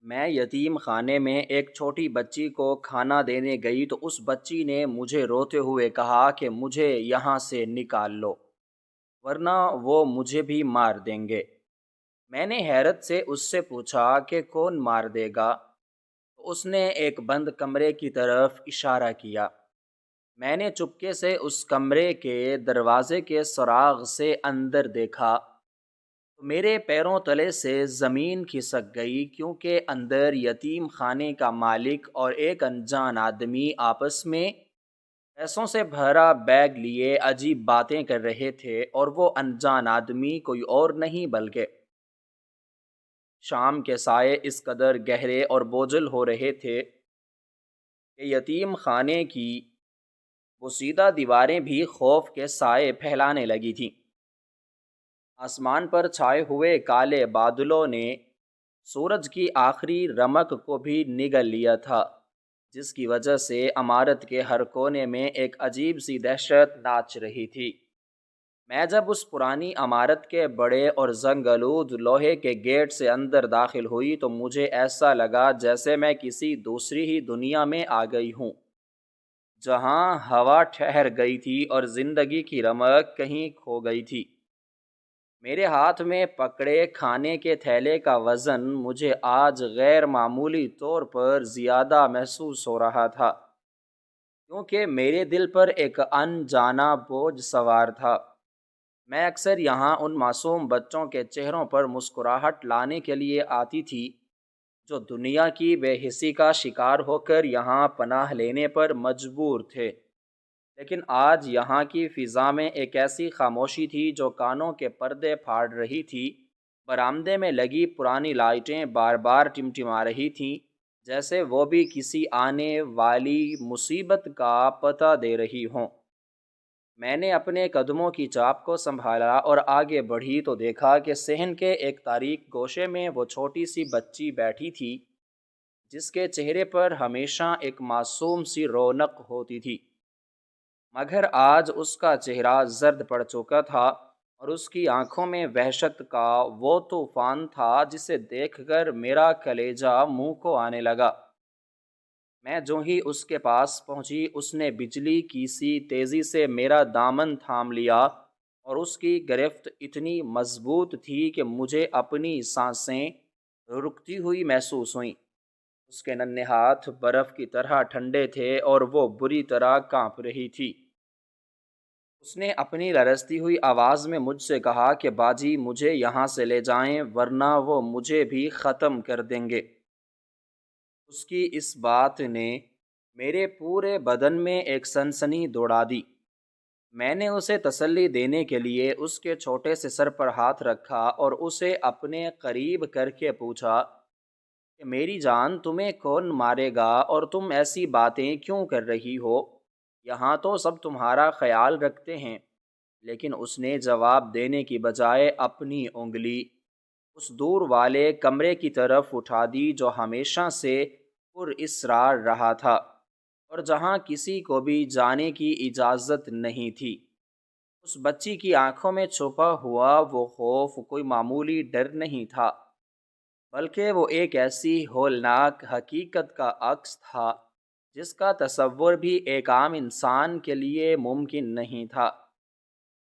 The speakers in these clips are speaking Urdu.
میں یتیم خانے میں ایک چھوٹی بچی کو کھانا دینے گئی تو اس بچی نے مجھے روتے ہوئے کہا کہ مجھے یہاں سے نکال لو ورنہ وہ مجھے بھی مار دیں گے۔ میں نے حیرت سے اس سے پوچھا کہ کون مار دے گا؟ تو اس نے ایک بند کمرے کی طرف اشارہ کیا۔ میں نے چپکے سے اس کمرے کے دروازے کے سراغ سے اندر دیکھا تو میرے پیروں تلے سے زمین کھسک گئی، کیونکہ اندر یتیم خانے کا مالک اور ایک انجان آدمی آپس میں پیسوں سے بھرا بیگ لیے عجیب باتیں کر رہے تھے، اور وہ انجان آدمی کوئی اور نہیں بلکہ شام کے سائے اس قدر گہرے اور بوجھل ہو رہے تھے کہ یتیم خانے کی بوسیدہ دیواریں بھی خوف کے سائے پھیلانے لگی تھیں۔ آسمان پر چھائے ہوئے کالے بادلوں نے سورج کی آخری رمق کو بھی نگل لیا تھا، جس کی وجہ سے عمارت کے ہر کونے میں ایک عجیب سی دہشت ناچ رہی تھی۔ میں جب اس پرانی عمارت کے بڑے اور زنگ آلود لوہے کے گیٹ سے اندر داخل ہوئی تو مجھے ایسا لگا جیسے میں کسی دوسری ہی دنیا میں آ گئی ہوں، جہاں ہوا ٹھہر گئی تھی اور زندگی کی رمق کہیں کھو گئی تھی۔ میرے ہاتھ میں پکڑے کھانے کے تھیلے کا وزن مجھے آج غیر معمولی طور پر زیادہ محسوس ہو رہا تھا، کیونکہ میرے دل پر ایک انجانا بوجھ سوار تھا۔ میں اکثر یہاں ان معصوم بچوں کے چہروں پر مسکراہٹ لانے کے لیے آتی تھی جو دنیا کی بے حسی کا شکار ہو کر یہاں پناہ لینے پر مجبور تھے، لیکن آج یہاں کی فضا میں ایک ایسی خاموشی تھی جو کانوں کے پردے پھاڑ رہی تھی۔ برآمدے میں لگی پرانی لائٹیں بار بار ٹمٹما رہی تھیں، جیسے وہ بھی کسی آنے والی مصیبت کا پتہ دے رہی ہوں۔ میں نے اپنے قدموں کی چاپ کو سنبھالا اور آگے بڑھی تو دیکھا کہ صحن کے ایک تاریک گوشے میں وہ چھوٹی سی بچی بیٹھی تھی، جس کے چہرے پر ہمیشہ ایک معصوم سی رونق ہوتی تھی، مگر آج اس کا چہرہ زرد پڑ چکا تھا اور اس کی آنکھوں میں وحشت کا وہ طوفان تھا جسے دیکھ کر میرا کلیجہ منہ کو آنے لگا۔ میں جو ہی اس کے پاس پہنچی، اس نے بجلی کی سی تیزی سے میرا دامن تھام لیا اور اس کی گرفت اتنی مضبوط تھی کہ مجھے اپنی سانسیں رکتی ہوئی محسوس ہوئیں۔ اس کے ننھے ہاتھ برف کی طرح ٹھنڈے تھے اور وہ بری طرح کانپ رہی تھی۔ اس نے اپنی لرزتی ہوئی آواز میں مجھ سے کہا کہ باجی مجھے یہاں سے لے جائیں ورنہ وہ مجھے بھی ختم کر دیں گے۔ اس کی اس بات نے میرے پورے بدن میں ایک سنسنی دوڑا دی۔ میں نے اسے تسلی دینے کے لیے اس کے چھوٹے سے سر پر ہاتھ رکھا اور اسے اپنے قریب کر کے پوچھا کہ میری جان، تمہیں کون مارے گا اور تم ایسی باتیں کیوں کر رہی ہو؟ یہاں تو سب تمہارا خیال رکھتے ہیں۔ لیکن اس نے جواب دینے کی بجائے اپنی انگلی اس دور والے کمرے کی طرف اٹھا دی جو ہمیشہ سے پر اسرار رہا تھا اور جہاں کسی کو بھی جانے کی اجازت نہیں تھی۔ اس بچی کی آنکھوں میں چھپا ہوا وہ خوف کوئی معمولی ڈر نہیں تھا، بلکہ وہ ایک ایسی ہولناک حقیقت کا عکس تھا جس کا تصور بھی ایک عام انسان کے لیے ممکن نہیں تھا۔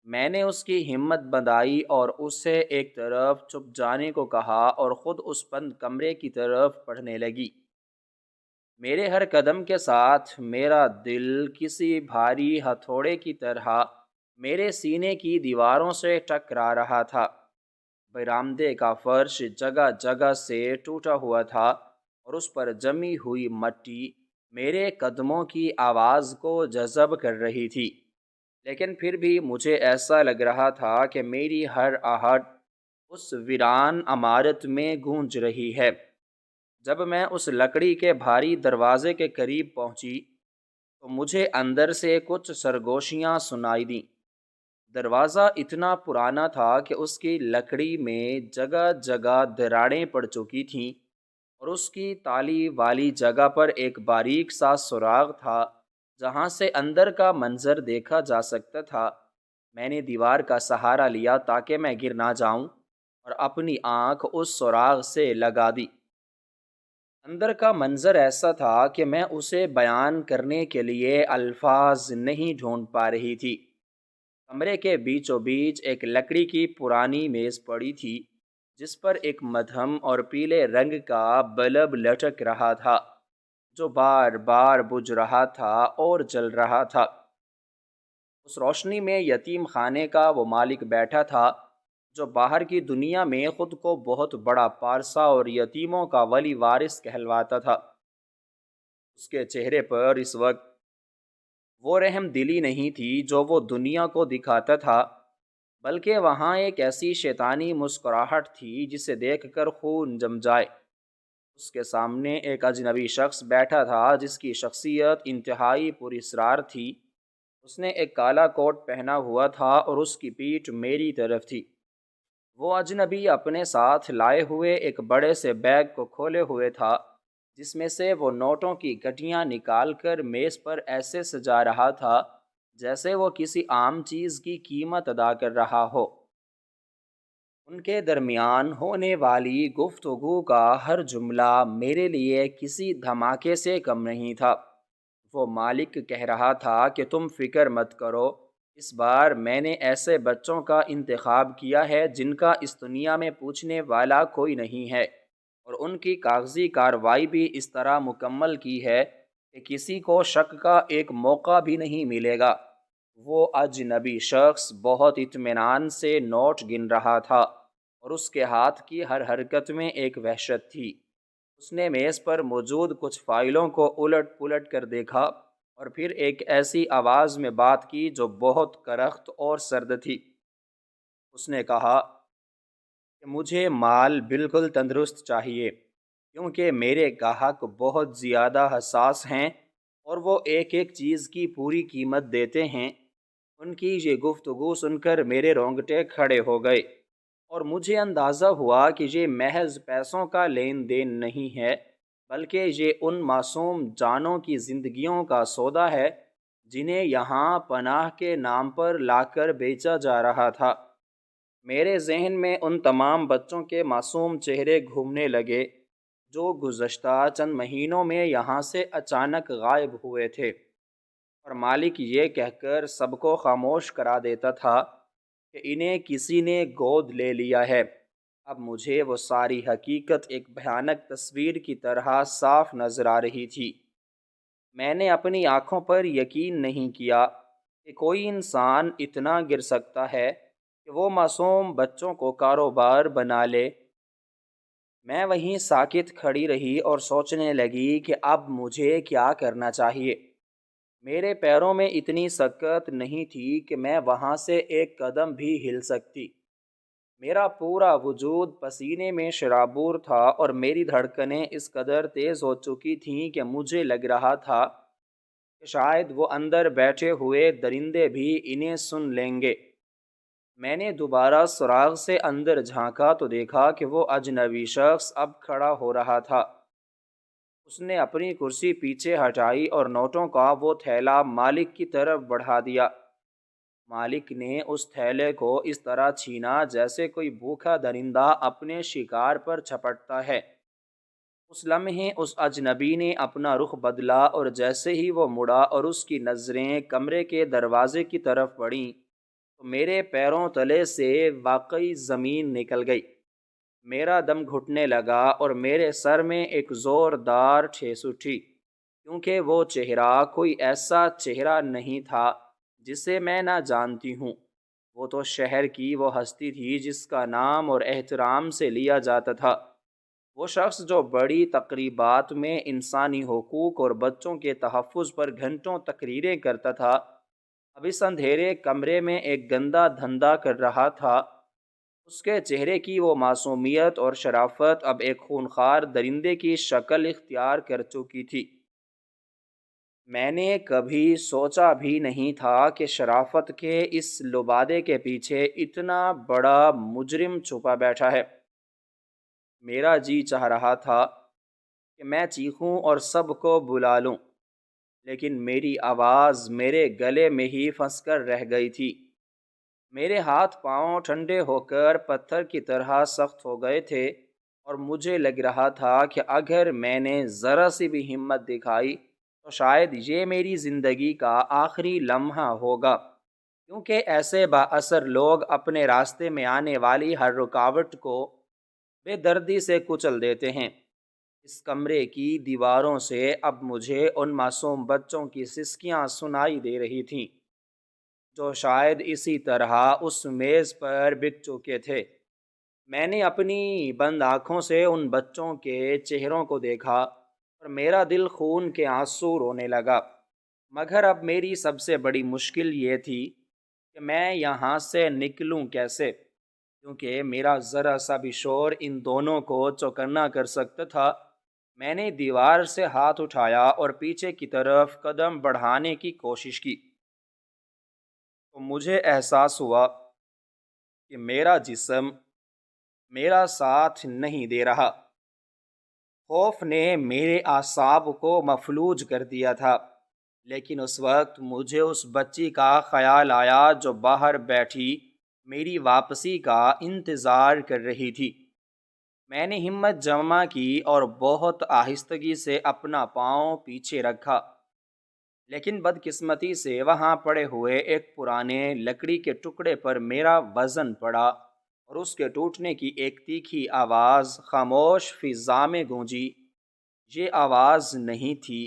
میں نے اس کی ہمت بندھائی اور اسے ایک طرف چھپ جانے کو کہا اور خود اس بند کمرے کی طرف بڑھنے لگی۔ میرے ہر قدم کے ساتھ میرا دل کسی بھاری ہتھوڑے کی طرح میرے سینے کی دیواروں سے ٹکرا رہا تھا۔ برآمدے کا فرش جگہ جگہ سے ٹوٹا ہوا تھا اور اس پر جمی ہوئی مٹی میرے قدموں کی آواز کو جذب کر رہی تھی، لیکن پھر بھی مجھے ایسا لگ رہا تھا کہ میری ہر آہٹ اس ویران عمارت میں گونج رہی ہے۔ جب میں اس لکڑی کے بھاری دروازے کے قریب پہنچی تو مجھے اندر سے کچھ سرگوشیاں سنائی دیں۔ دروازہ اتنا پرانا تھا کہ اس کی لکڑی میں جگہ جگہ دراڑیں پڑ چکی تھیں اور اس کی تالی والی جگہ پر ایک باریک سا سراغ تھا جہاں سے اندر کا منظر دیکھا جا سکتا تھا۔ میں نے دیوار کا سہارا لیا تاکہ میں گر نہ جاؤں اور اپنی آنکھ اس سراغ سے لگا دی۔ اندر کا منظر ایسا تھا کہ میں اسے بیان کرنے کے لیے الفاظ نہیں ڈھونڈ پا رہی تھی۔ کمرے کے بیچوں بیچ ایک لکڑی کی پرانی میز پڑی تھی، جس پر ایک مدھم اور پیلے رنگ کا بلب لٹک رہا تھا، جو بار بار بجھ رہا تھا اور جل رہا تھا۔ اس روشنی میں یتیم خانے کا وہ مالک بیٹھا تھا جو باہر کی دنیا میں خود کو بہت بڑا پارسا اور یتیموں کا ولی وارث کہلواتا تھا۔ اس کے چہرے پر اس وقت وہ رحم دلی نہیں تھی جو وہ دنیا کو دکھاتا تھا، بلکہ وہاں ایک ایسی شیطانی مسکراہٹ تھی جسے دیکھ کر خون جم جائے۔ اس کے سامنے ایک اجنبی شخص بیٹھا تھا جس کی شخصیت انتہائی پر اسرار تھی۔ اس نے ایک کالا کوٹ پہنا ہوا تھا اور اس کی پیٹھ میری طرف تھی۔ وہ اجنبی اپنے ساتھ لائے ہوئے ایک بڑے سے بیگ کو کھولے ہوئے تھا، جس میں سے وہ نوٹوں کی گٹھیاں نکال کر میز پر ایسے سجا رہا تھا جیسے وہ کسی عام چیز کی قیمت ادا کر رہا ہو۔ ان کے درمیان ہونے والی گفتگو کا ہر جملہ میرے لیے کسی دھماکے سے کم نہیں تھا۔ وہ مالک کہہ رہا تھا کہ تم فکر مت کرو، اس بار میں نے ایسے بچوں کا انتخاب کیا ہے جن کا اس دنیا میں پوچھنے والا کوئی نہیں ہے، اور ان کی کاغذی کارروائی بھی اس طرح مکمل کی ہے کہ کسی کو شک کا ایک موقع بھی نہیں ملے گا۔ وہ اجنبی شخص بہت اطمینان سے نوٹ گن رہا تھا اور اس کے ہاتھ کی ہر حرکت میں ایک وحشت تھی۔ اس نے میز پر موجود کچھ فائلوں کو الٹ پلٹ کر دیکھا اور پھر ایک ایسی آواز میں بات کی جو بہت کرخت اور سرد تھی۔ اس نے کہا کہ مجھے مال بالکل تندرست چاہیے، کیونکہ میرے گاہک بہت زیادہ حساس ہیں اور وہ ایک ایک چیز کی پوری قیمت دیتے ہیں۔ ان کی یہ گفتگو سن کر میرے رونگٹے کھڑے ہو گئے اور مجھے اندازہ ہوا کہ یہ محض پیسوں کا لین دین نہیں ہے، بلکہ یہ ان معصوم جانوں کی زندگیوں کا سودا ہے جنہیں یہاں پناہ کے نام پر لا کر بیچا جا رہا تھا۔ میرے ذہن میں ان تمام بچوں کے معصوم چہرے گھومنے لگے جو گزشتہ چند مہینوں میں یہاں سے اچانک غائب ہوئے تھے، اور مالک یہ کہہ کر سب کو خاموش کرا دیتا تھا کہ انہیں کسی نے گود لے لیا ہے۔ اب مجھے وہ ساری حقیقت ایک بھیانک تصویر کی طرح صاف نظر آ رہی تھی۔ میں نے اپنی آنکھوں پر یقین نہیں کیا کہ کوئی انسان اتنا گر سکتا ہے کہ وہ معصوم بچوں کو کاروبار بنا لے۔ میں وہیں ساکت کھڑی رہی اور سوچنے لگی کہ اب مجھے کیا کرنا چاہیے۔ میرے پیروں میں اتنی سکت نہیں تھی کہ میں وہاں سے ایک قدم بھی ہل سکتی۔ میرا پورا وجود پسینے میں شرابور تھا اور میری دھڑکنیں اس قدر تیز ہو چکی تھیں کہ مجھے لگ رہا تھا کہ شاید وہ اندر بیٹھے ہوئے درندے بھی انہیں سن لیں گے۔ میں نے دوبارہ سراغ سے اندر جھانکا تو دیکھا کہ وہ اجنبی شخص اب کھڑا ہو رہا تھا۔ اس نے اپنی کرسی پیچھے ہٹائی اور نوٹوں کا وہ تھیلا مالک کی طرف بڑھا دیا۔ مالک نے اس تھیلے کو اس طرح چھینا جیسے کوئی بھوکا درندہ اپنے شکار پر جھپٹتا ہے۔ اس لمحے اس اجنبی نے اپنا رخ بدلا اور جیسے ہی وہ مڑا اور اس کی نظریں کمرے کے دروازے کی طرف پڑیں تو میرے پیروں تلے سے واقعی زمین نکل گئی۔ میرا دم گھٹنے لگا اور میرے سر میں ایک زوردار ٹھیس اٹھی، کیونکہ وہ چہرہ کوئی ایسا چہرہ نہیں تھا جسے میں نہ جانتی ہوں۔ وہ تو شہر کی وہ ہستی تھی جس کا نام اور احترام سے لیا جاتا تھا۔ وہ شخص جو بڑی تقریبات میں انسانی حقوق اور بچوں کے تحفظ پر گھنٹوں تقریریں کرتا تھا، اب اس اندھیرے کمرے میں ایک گندا دھندا کر رہا تھا۔ اس کے چہرے کی وہ معصومیت اور شرافت اب ایک خونخوار درندے کی شکل اختیار کر چکی تھی۔ میں نے کبھی سوچا بھی نہیں تھا کہ شرافت کے اس لبادے کے پیچھے اتنا بڑا مجرم چھپا بیٹھا ہے۔ میرا جی چاہ رہا تھا کہ میں چیخوں اور سب کو بلا لوں، لیکن میری آواز میرے گلے میں ہی پھنس کر رہ گئی تھی۔ میرے ہاتھ پاؤں ٹھنڈے ہو کر پتھر کی طرح سخت ہو گئے تھے اور مجھے لگ رہا تھا کہ اگر میں نے ذرا سی بھی ہمت دکھائی تو شاید یہ میری زندگی کا آخری لمحہ ہوگا، کیونکہ ایسے با اثر لوگ اپنے راستے میں آنے والی ہر رکاوٹ کو بے دردی سے کچل دیتے ہیں۔ اس کمرے کی دیواروں سے اب مجھے ان معصوم بچوں کی سسکیاں سنائی دے رہی تھیں جو شاید اسی طرح اس میز پر بک چکے تھے۔ میں نے اپنی بند آنکھوں سے ان بچوں کے چہروں کو دیکھا اور میرا دل خون کے آنسو رونے لگا۔ مگر اب میری سب سے بڑی مشکل یہ تھی کہ میں یہاں سے نکلوں کیسے، کیونکہ میرا ذرا سا بھی شور ان دونوں کو چوکنا کر سکتا تھا۔ میں نے دیوار سے ہاتھ اٹھایا اور پیچھے کی طرف قدم بڑھانے کی کوشش کی تو مجھے احساس ہوا کہ میرا جسم میرا ساتھ نہیں دے رہا۔ خوف نے میرے اعصاب کو مفلوج کر دیا تھا، لیکن اس وقت مجھے اس بچی کا خیال آیا جو باہر بیٹھی میری واپسی کا انتظار کر رہی تھی۔ میں نے ہمت جمع کی اور بہت آہستگی سے اپنا پاؤں پیچھے رکھا، لیکن بدقسمتی سے وہاں پڑے ہوئے ایک پرانے لکڑی کے ٹکڑے پر میرا وزن پڑا اور اس کے ٹوٹنے کی ایک تیکھی آواز خاموش فضا میں گونجی۔ یہ آواز نہیں تھی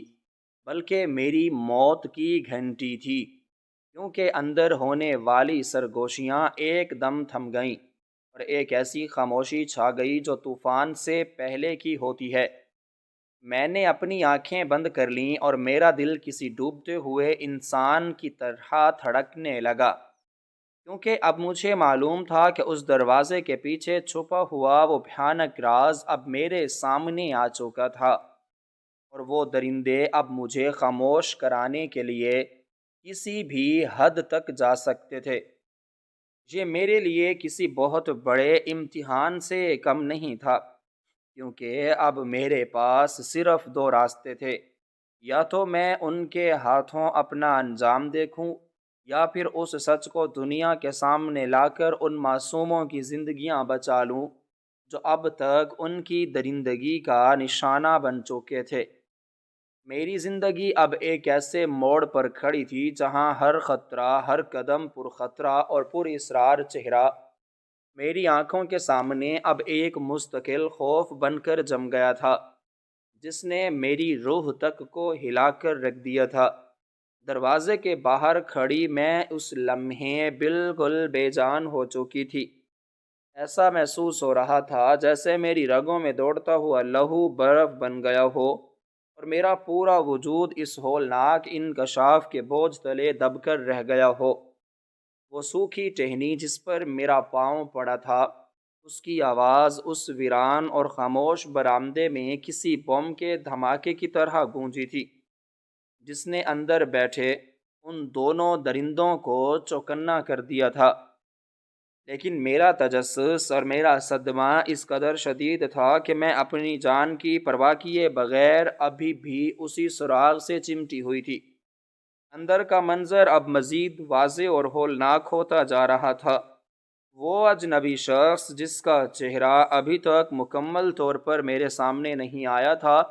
بلکہ میری موت کی گھنٹی تھی، کیونکہ اندر ہونے والی سرگوشیاں ایک دم تھم گئیں اور ایک ایسی خاموشی چھا گئی جو طوفان سے پہلے کی ہوتی ہے۔ میں نے اپنی آنکھیں بند کر لیں اور میرا دل کسی ڈوبتے ہوئے انسان کی طرح دھڑکنے لگا، کیونکہ اب مجھے معلوم تھا کہ اس دروازے کے پیچھے چھپا ہوا وہ بھیانک راز اب میرے سامنے آ چکا تھا، اور وہ درندے اب مجھے خاموش کرانے کے لیے کسی بھی حد تک جا سکتے تھے۔ یہ میرے لیے کسی بہت بڑے امتحان سے کم نہیں تھا، کیونکہ اب میرے پاس صرف دو راستے تھے، یا تو میں ان کے ہاتھوں اپنا انجام دیکھوں، یا پھر اس سچ کو دنیا کے سامنے لا کر ان معصوموں کی زندگیاں بچا لوں جو اب تک ان کی درندگی کا نشانہ بن چکے تھے۔ میری زندگی اب ایک ایسے موڑ پر کھڑی تھی جہاں ہر خطرہ، ہر قدم پر خطرہ اور پر اسرار چہرہ میری آنکھوں کے سامنے اب ایک مستقل خوف بن کر جم گیا تھا، جس نے میری روح تک کو ہلا کر رکھ دیا تھا۔ دروازے کے باہر کھڑی میں اس لمحے بالکل بے جان ہو چکی تھی۔ ایسا محسوس ہو رہا تھا جیسے میری رگوں میں دوڑتا ہوا لہو برف بن گیا ہو اور میرا پورا وجود اس ہولناک انکشاف کے بوجھ تلے دب کر رہ گیا ہو۔ وہ سوکھی ٹہنی جس پر میرا پاؤں پڑا تھا، اس کی آواز اس ویران اور خاموش برآمدے میں کسی بم کے دھماکے کی طرح گونجی تھی، جس نے اندر بیٹھے ان دونوں درندوں کو چوکنا کر دیا تھا۔ لیکن میرا تجسس اور میرا صدمہ اس قدر شدید تھا کہ میں اپنی جان کی پرواہ کیے بغیر ابھی بھی اسی سراغ سے چمٹی ہوئی تھی۔ اندر کا منظر اب مزید واضح اور ہولناک ہوتا جا رہا تھا۔ وہ اجنبی شخص جس کا چہرہ ابھی تک مکمل طور پر میرے سامنے نہیں آیا تھا،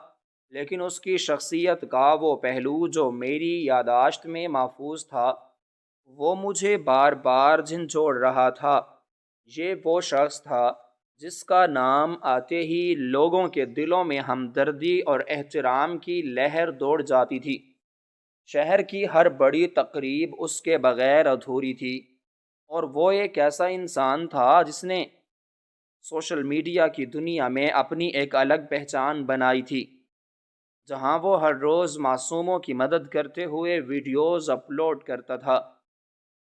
لیکن اس کی شخصیت کا وہ پہلو جو میری یادداشت میں محفوظ تھا، وہ مجھے بار بار جھنجھوڑ رہا تھا۔ یہ وہ شخص تھا جس کا نام آتے ہی لوگوں کے دلوں میں ہمدردی اور احترام کی لہر دوڑ جاتی تھی۔ شہر کی ہر بڑی تقریب اس کے بغیر ادھوری تھی، اور وہ ایک ایسا انسان تھا جس نے سوشل میڈیا کی دنیا میں اپنی ایک الگ پہچان بنائی تھی، جہاں وہ ہر روز معصوموں کی مدد کرتے ہوئے ویڈیوز اپلوڈ کرتا تھا۔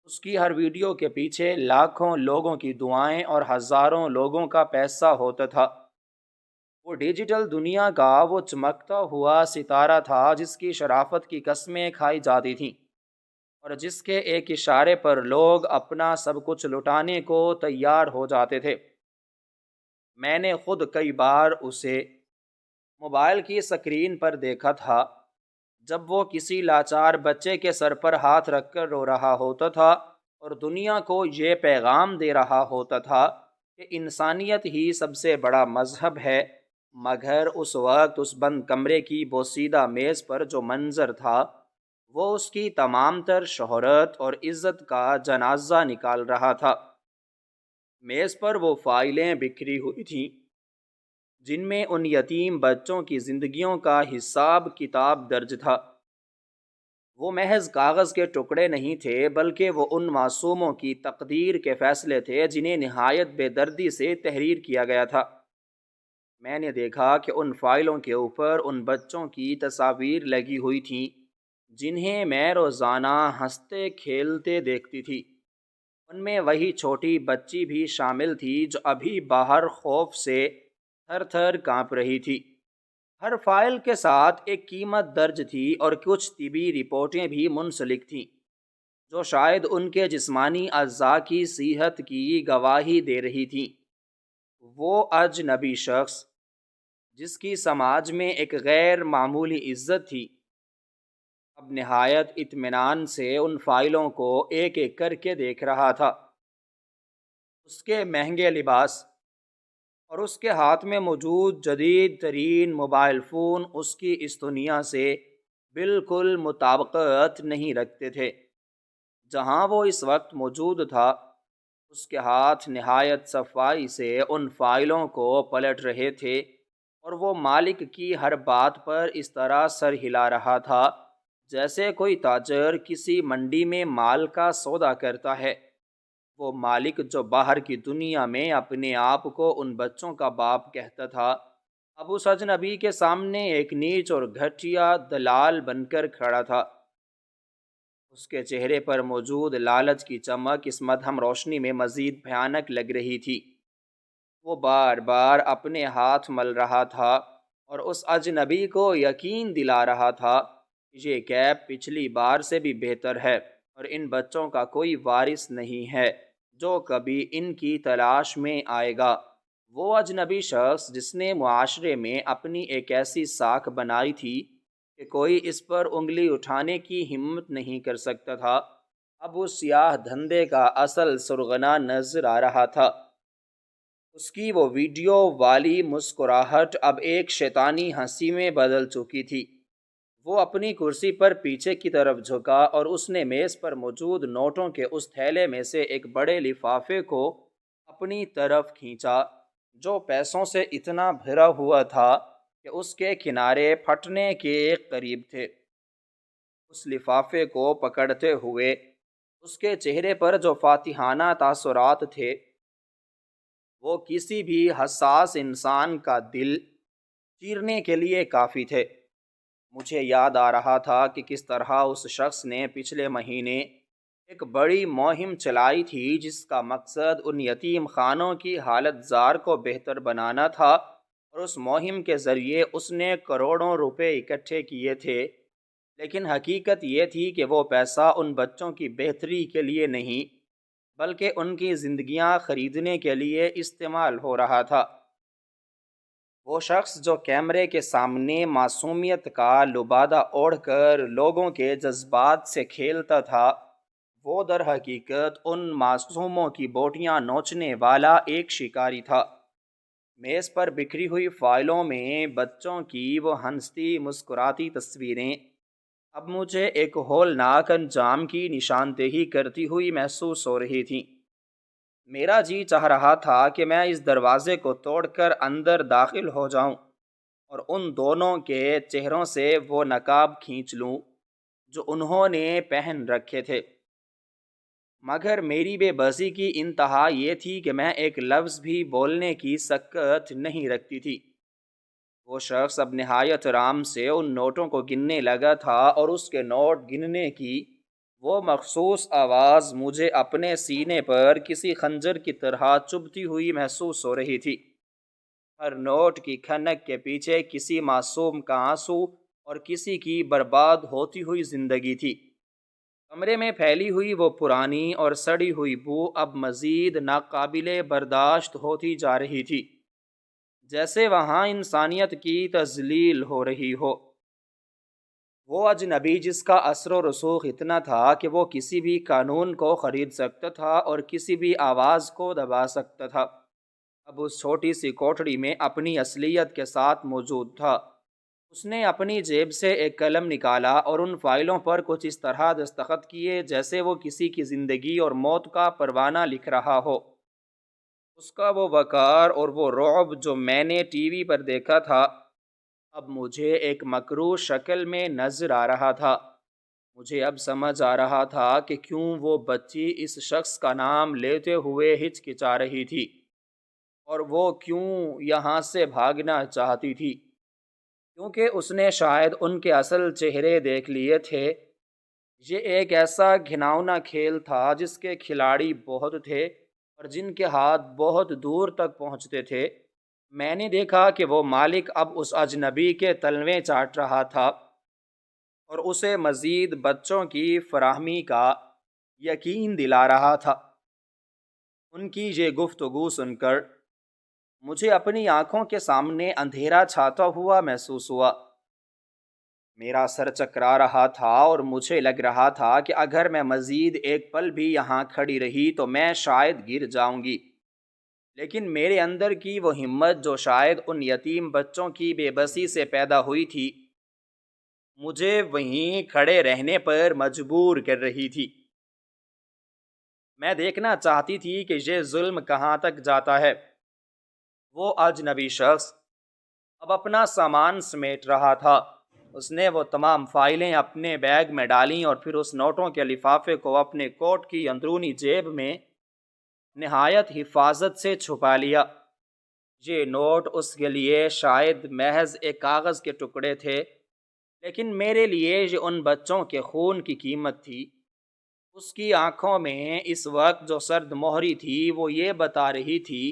اس کی ہر ویڈیو کے پیچھے لاکھوں لوگوں کی دعائیں اور ہزاروں لوگوں کا پیسہ ہوتا تھا۔ وہ ڈیجیٹل دنیا کا وہ چمکتا ہوا ستارہ تھا جس کی شرافت کی قسمیں کھائی جاتی تھیں، اور جس کے ایک اشارے پر لوگ اپنا سب کچھ لٹانے کو تیار ہو جاتے تھے۔ میں نے خود کئی بار اسے موبائل کی سکرین پر دیکھا تھا، جب وہ کسی لاچار بچے کے سر پر ہاتھ رکھ کر رو رہا ہوتا تھا اور دنیا کو یہ پیغام دے رہا ہوتا تھا کہ انسانیت ہی سب سے بڑا مذہب ہے، مگر اس وقت اس بند کمرے کی بوسیدہ میز پر جو منظر تھا وہ اس کی تمام تر شہرت اور عزت کا جنازہ نکال رہا تھا۔ میز پر وہ فائلیں بکھری ہوئی تھیں جن میں ان یتیم بچوں کی زندگیوں کا حساب کتاب درج تھا۔ وہ محض کاغذ کے ٹکڑے نہیں تھے، بلکہ وہ ان معصوموں کی تقدیر کے فیصلے تھے جنہیں نہایت بے دردی سے تحریر کیا گیا تھا۔ میں نے دیکھا کہ ان فائلوں کے اوپر ان بچوں کی تصاویر لگی ہوئی تھیں جنہیں میں روزانہ ہنستے کھیلتے دیکھتی تھی۔ ان میں وہی چھوٹی بچی بھی شامل تھی جو ابھی باہر خوف سے تھر تھر کانپ رہی تھی۔ ہر فائل کے ساتھ ایک قیمت درج تھی اور کچھ طبی رپورٹیں بھی منسلک تھیں جو شاید ان کے جسمانی اعضاء کی صحت کی گواہی دے رہی تھیں۔ وہ اجنبی شخص جس کی سماج میں ایک غیر معمولی عزت تھی، اب نہایت اطمینان سے ان فائلوں کو ایک ایک کر کے دیکھ رہا تھا۔ اس کے مہنگے لباس اور اس کے ہاتھ میں موجود جدید ترین موبائل فون اس کی اس دنیا سے بالکل مطابقت نہیں رکھتے تھے جہاں وہ اس وقت موجود تھا۔ اس کے ہاتھ نہایت صفائی سے ان فائلوں کو پلٹ رہے تھے اور وہ مالک کی ہر بات پر اس طرح سر ہلا رہا تھا جیسے کوئی تاجر کسی منڈی میں مال کا سودا کرتا ہے۔ وہ مالک جو باہر کی دنیا میں اپنے آپ کو ان بچوں کا باپ کہتا تھا، اب اس اجنبی کے سامنے ایک نیچ اور گھٹیا دلال بن کر کھڑا تھا۔ اس کے چہرے پر موجود لالچ کی چمک اس مدھم روشنی میں مزید بھیانک لگ رہی تھی۔ وہ بار بار اپنے ہاتھ مل رہا تھا اور اس اجنبی کو یقین دلا رہا تھا کہ یہ کیب پچھلی بار سے بھی بہتر ہے اور ان بچوں کا کوئی وارث نہیں ہے جو کبھی ان کی تلاش میں آئے گا۔ وہ اجنبی شخص جس نے معاشرے میں اپنی ایک ایسی ساکھ بنائی تھی کہ کوئی اس پر انگلی اٹھانے کی ہمت نہیں کر سکتا تھا، اب اس سیاہ دھندے کا اصل سرغنہ نظر آ رہا تھا۔ اس کی وہ ویڈیو والی مسکراہٹ اب ایک شیطانی ہنسی میں بدل چکی تھی۔ وہ اپنی کرسی پر پیچھے کی طرف جھکا اور اس نے میز پر موجود نوٹوں کے اس تھیلے میں سے ایک بڑے لفافے کو اپنی طرف کھینچا جو پیسوں سے اتنا بھرا ہوا تھا کہ اس کے کنارے پھٹنے کے قریب تھے۔ اس لفافے کو پکڑتے ہوئے اس کے چہرے پر جو فاتحانہ تاثرات تھے وہ کسی بھی حساس انسان کا دل چیرنے کے لیے کافی تھے۔ مجھے یاد آ رہا تھا کہ کس طرح اس شخص نے پچھلے مہینے ایک بڑی مہم چلائی تھی جس کا مقصد ان یتیم خانوں کی حالت زار کو بہتر بنانا تھا، اور اس مہم کے ذریعے اس نے کروڑوں روپے اکٹھے کیے تھے، لیکن حقیقت یہ تھی کہ وہ پیسہ ان بچوں کی بہتری کے لیے نہیں بلکہ ان کی زندگیاں خریدنے کے لیے استعمال ہو رہا تھا۔ وہ شخص جو کیمرے کے سامنے معصومیت کا لبادہ اوڑھ کر لوگوں کے جذبات سے کھیلتا تھا، وہ در حقیقت ان معصوموں کی بوٹیاں نوچنے والا ایک شکاری تھا۔ میز پر بکھری ہوئی فائلوں میں بچوں کی وہ ہنستی مسکراتی تصویریں اب مجھے ایک ہولناک انجام کی نشاندہی کرتی ہوئی محسوس ہو رہی تھیں۔ میرا جی چاہ رہا تھا کہ میں اس دروازے کو توڑ کر اندر داخل ہو جاؤں اور ان دونوں کے چہروں سے وہ نقاب کھینچ لوں جو انہوں نے پہن رکھے تھے، مگر میری بے بسی کی انتہا یہ تھی کہ میں ایک لفظ بھی بولنے کی سکت نہیں رکھتی تھی۔ وہ شخص اب نہایت آرام سے ان نوٹوں کو گننے لگا تھا اور اس کے نوٹ گننے کی وہ مخصوص آواز مجھے اپنے سینے پر کسی خنجر کی طرح چبھتی ہوئی محسوس ہو رہی تھی۔ ہر نوٹ کی کھنک کے پیچھے کسی معصوم کا آنسو اور کسی کی برباد ہوتی ہوئی زندگی تھی۔ کمرے میں پھیلی ہوئی وہ پرانی اور سڑی ہوئی بو اب مزید ناقابل برداشت ہوتی جا رہی تھی، جیسے وہاں انسانیت کی تذلیل ہو رہی ہو۔ وہ اجنبی جس کا اثر و رسوخ اتنا تھا کہ وہ کسی بھی قانون کو خرید سکتا تھا اور کسی بھی آواز کو دبا سکتا تھا، اب اس چھوٹی سی کوٹڑی میں اپنی اصلیت کے ساتھ موجود تھا۔ اس نے اپنی جیب سے ایک قلم نکالا اور ان فائلوں پر کچھ اس طرح دستخط کیے جیسے وہ کسی کی زندگی اور موت کا پروانہ لکھ رہا ہو۔ اس کا وہ وقار اور وہ رعب جو میں نے ٹی وی پر دیکھا تھا اب مجھے ایک مکروہ شکل میں نظر آ رہا تھا۔ مجھے اب سمجھ آ رہا تھا کہ کیوں وہ بچی اس شخص کا نام لیتے ہوئے ہچکچا رہی تھی اور وہ کیوں یہاں سے بھاگنا چاہتی تھی، کیونکہ اس نے شاید ان کے اصل چہرے دیکھ لیے تھے۔ یہ ایک ایسا گھناؤنا کھیل تھا جس کے کھلاڑی بہت تھے اور جن کے ہاتھ بہت دور تک پہنچتے تھے۔ میں نے دیکھا کہ وہ مالک اب اس اجنبی کے تلویں چاٹ رہا تھا اور اسے مزید بچوں کی فراہمی کا یقین دلا رہا تھا۔ ان کی یہ گفتگو سن کر مجھے اپنی آنکھوں کے سامنے اندھیرا چھاتا ہوا محسوس ہوا۔ میرا سر چکرا رہا تھا اور مجھے لگ رہا تھا کہ اگر میں مزید ایک پل بھی یہاں کھڑی رہی تو میں شاید گر جاؤں گی۔ لیکن میرے اندر کی وہ ہمت جو شاید ان یتیم بچوں کی بے بسی سے پیدا ہوئی تھی مجھے وہیں کھڑے رہنے پر مجبور کر رہی تھی۔ میں دیکھنا چاہتی تھی کہ یہ ظلم کہاں تک جاتا ہے۔ وہ اجنبی شخص اب اپنا سامان سمیٹ رہا تھا۔ اس نے وہ تمام فائلیں اپنے بیگ میں ڈالیں اور پھر اس نوٹوں کے لفافے کو اپنے کوٹ کی اندرونی جیب میں نہایت حفاظت سے چھپا لیا۔ یہ نوٹ اس کے لیے شاید محض ایک کاغذ کے ٹکڑے تھے، لیکن میرے لیے یہ ان بچوں کے خون کی قیمت تھی۔ اس کی آنکھوں میں اس وقت جو سرد مہری تھی وہ یہ بتا رہی تھی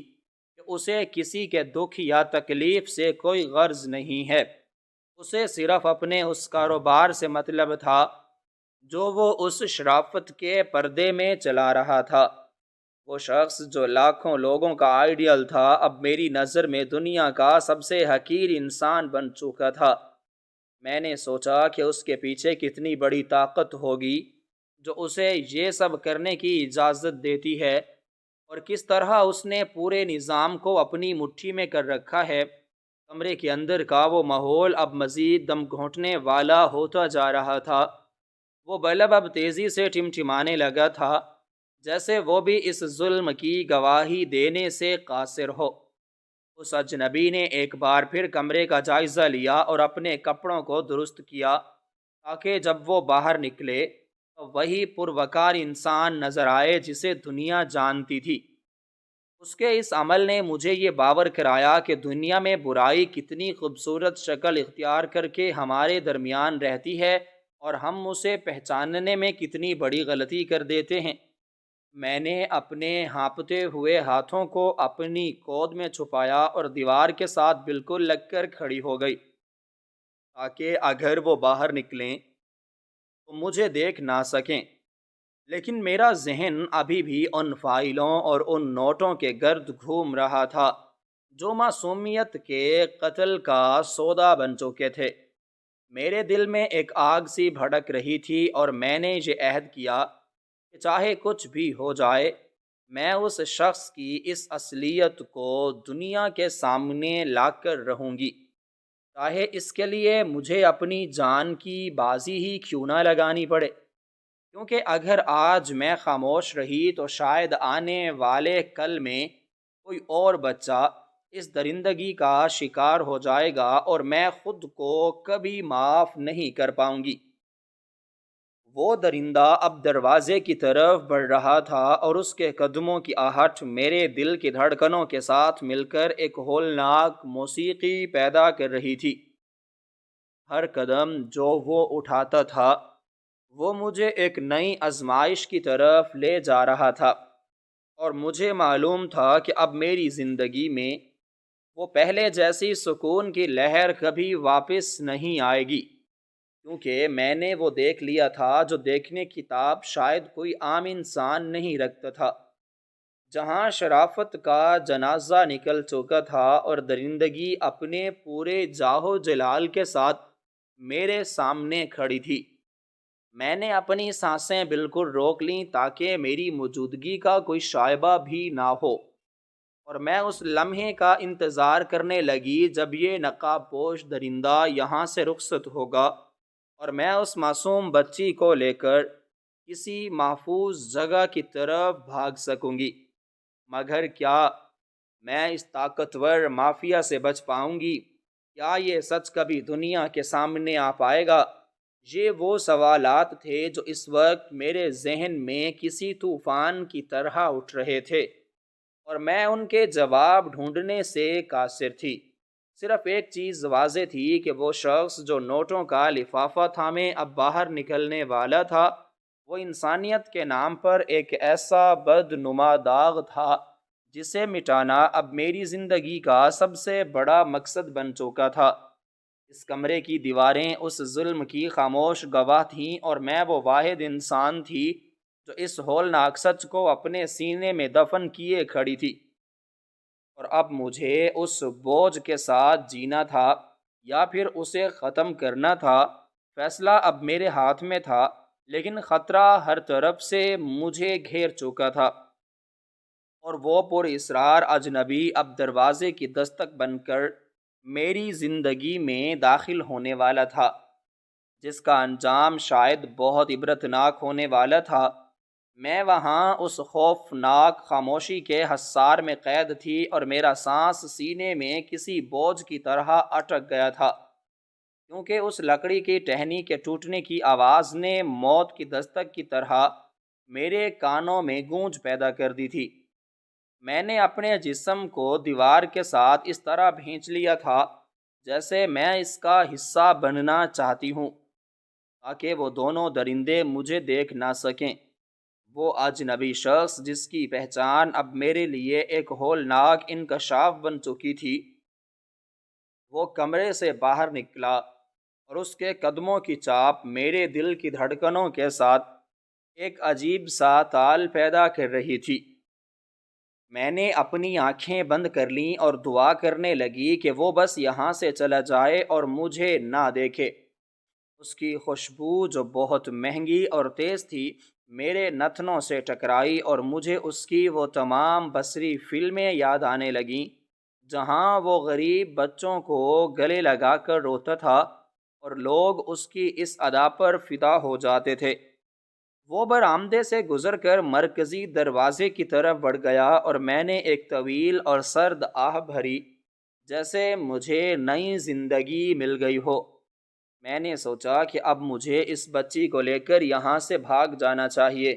کہ اسے کسی کے دکھ یا تکلیف سے کوئی غرض نہیں ہے۔ اسے صرف اپنے اس کاروبار سے مطلب تھا جو وہ اس شرافت کے پردے میں چلا رہا تھا۔ وہ شخص جو لاکھوں لوگوں کا آئیڈیل تھا اب میری نظر میں دنیا کا سب سے حقیر انسان بن چکا تھا۔ میں نے سوچا کہ اس کے پیچھے کتنی بڑی طاقت ہوگی جو اسے یہ سب کرنے کی اجازت دیتی ہے، اور کس طرح اس نے پورے نظام کو اپنی مٹھی میں کر رکھا ہے۔ کمرے کے اندر کا وہ ماحول اب مزید دم گھونٹنے والا ہوتا جا رہا تھا۔ وہ بلب اب تیزی سے ٹمٹمانے لگا تھا جیسے وہ بھی اس ظلم کی گواہی دینے سے قاصر ہو۔ اس اجنبی نے ایک بار پھر کمرے کا جائزہ لیا اور اپنے کپڑوں کو درست کیا تاکہ جب وہ باہر نکلے تو وہی پروقار انسان نظر آئے جسے دنیا جانتی تھی۔ اس کے اس عمل نے مجھے یہ باور کرایا کہ دنیا میں برائی کتنی خوبصورت شکل اختیار کر کے ہمارے درمیان رہتی ہے اور ہم اسے پہچاننے میں کتنی بڑی غلطی کر دیتے ہیں۔ میں نے اپنے ہانپتے ہوئے ہاتھوں کو اپنی گود میں چھپایا اور دیوار کے ساتھ بالکل لگ کر کھڑی ہو گئی تاکہ اگر وہ باہر نکلیں تو مجھے دیکھ نہ سکیں۔ لیکن میرا ذہن ابھی بھی ان فائلوں اور ان نوٹوں کے گرد گھوم رہا تھا جو معصومیت کے قتل کا سودا بن چکے تھے۔ میرے دل میں ایک آگ سی بھڑک رہی تھی اور میں نے یہ عہد کیا کہ چاہے کچھ بھی ہو جائے میں اس شخص کی اس اصلیت کو دنیا کے سامنے لا کر رہوں گی، چاہے اس کے لیے مجھے اپنی جان کی بازی ہی کیوں نہ لگانی پڑے۔ کیونکہ اگر آج میں خاموش رہی تو شاید آنے والے کل میں کوئی اور بچہ اس درندگی کا شکار ہو جائے گا اور میں خود کو کبھی معاف نہیں کر پاؤں گی۔ وہ درندہ اب دروازے کی طرف بڑھ رہا تھا اور اس کے قدموں کی آہٹ میرے دل کی دھڑکنوں کے ساتھ مل کر ایک ہولناک موسیقی پیدا کر رہی تھی۔ ہر قدم جو وہ اٹھاتا تھا وہ مجھے ایک نئی آزمائش کی طرف لے جا رہا تھا، اور مجھے معلوم تھا کہ اب میری زندگی میں وہ پہلے جیسی سکون کی لہر کبھی واپس نہیں آئے گی، کیونکہ میں نے وہ دیکھ لیا تھا جو دیکھنے کی تاب شاید کوئی عام انسان نہیں رکھتا تھا، جہاں شرافت کا جنازہ نکل چکا تھا اور درندگی اپنے پورے جاہو جلال کے ساتھ میرے سامنے کھڑی تھی۔ میں نے اپنی سانسیں بالکل روک لیں تاکہ میری موجودگی کا کوئی شائبہ بھی نہ ہو۔ اور میں اس لمحے کا انتظار کرنے لگی جب یہ نقاب پوش درندہ یہاں سے رخصت ہوگا اور میں اس معصوم بچی کو لے کر کسی محفوظ جگہ کی طرف بھاگ سکوں گی۔ مگر کیا میں اس طاقتور مافیا سے بچ پاؤں گی؟ کیا یہ سچ کبھی دنیا کے سامنے آ پائے گا؟ یہ وہ سوالات تھے جو اس وقت میرے ذہن میں کسی طوفان کی طرح اٹھ رہے تھے، اور میں ان کے جواب ڈھونڈنے سے قاصر تھی۔ صرف ایک چیز واضح تھی کہ وہ شخص جو نوٹوں کا لفافہ تھامے اب باہر نکلنے والا تھا، وہ انسانیت کے نام پر ایک ایسا بدنما داغ تھا جسے مٹانا اب میری زندگی کا سب سے بڑا مقصد بن چکا تھا۔ اس کمرے کی دیواریں اس ظلم کی خاموش گواہ تھیں، اور میں وہ واحد انسان تھی جو اس ہولناک سچ کو اپنے سینے میں دفن کیے کھڑی تھی۔ اور اب مجھے اس بوجھ کے ساتھ جینا تھا یا پھر اسے ختم کرنا تھا۔ فیصلہ اب میرے ہاتھ میں تھا، لیکن خطرہ ہر طرف سے مجھے گھیر چکا تھا، اور وہ پر اسرار اجنبی اب دروازے کی دستک بن کر میری زندگی میں داخل ہونے والا تھا، جس کا انجام شاید بہت عبرتناک ہونے والا تھا۔ میں وہاں اس خوفناک خاموشی کے حصار میں قید تھی، اور میرا سانس سینے میں کسی بوجھ کی طرح اٹک گیا تھا، کیونکہ اس لکڑی کی ٹہنی کے ٹوٹنے کی آواز نے موت کی دستک کی طرح میرے کانوں میں گونج پیدا کر دی تھی۔ میں نے اپنے جسم کو دیوار کے ساتھ اس طرح بھینچ لیا تھا جیسے میں اس کا حصہ بننا چاہتی ہوں، تاکہ وہ دونوں درندے مجھے دیکھ نہ سکیں۔ وہ اجنبی شخص جس کی پہچان اب میرے لیے ایک ہولناک انکشاف بن چکی تھی، وہ کمرے سے باہر نکلا، اور اس کے قدموں کی چاپ میرے دل کی دھڑکنوں کے ساتھ ایک عجیب سا تال پیدا کر رہی تھی۔ میں نے اپنی آنکھیں بند کر لیں اور دعا کرنے لگی کہ وہ بس یہاں سے چلا جائے اور مجھے نہ دیکھے۔ اس کی خوشبو جو بہت مہنگی اور تیز تھی میرے نتنوں سے ٹکرائی، اور مجھے اس کی وہ تمام بصری فلمیں یاد آنے لگیں جہاں وہ غریب بچوں کو گلے لگا کر روتا تھا، اور لوگ اس کی اس ادا پر فدا ہو جاتے تھے۔ وہ برآمدے سے گزر کر مرکزی دروازے کی طرف بڑھ گیا، اور میں نے ایک طویل اور سرد آہ بھری جیسے مجھے نئی زندگی مل گئی ہو۔ میں نے سوچا کہ اب مجھے اس بچی کو لے کر یہاں سے بھاگ جانا چاہیے،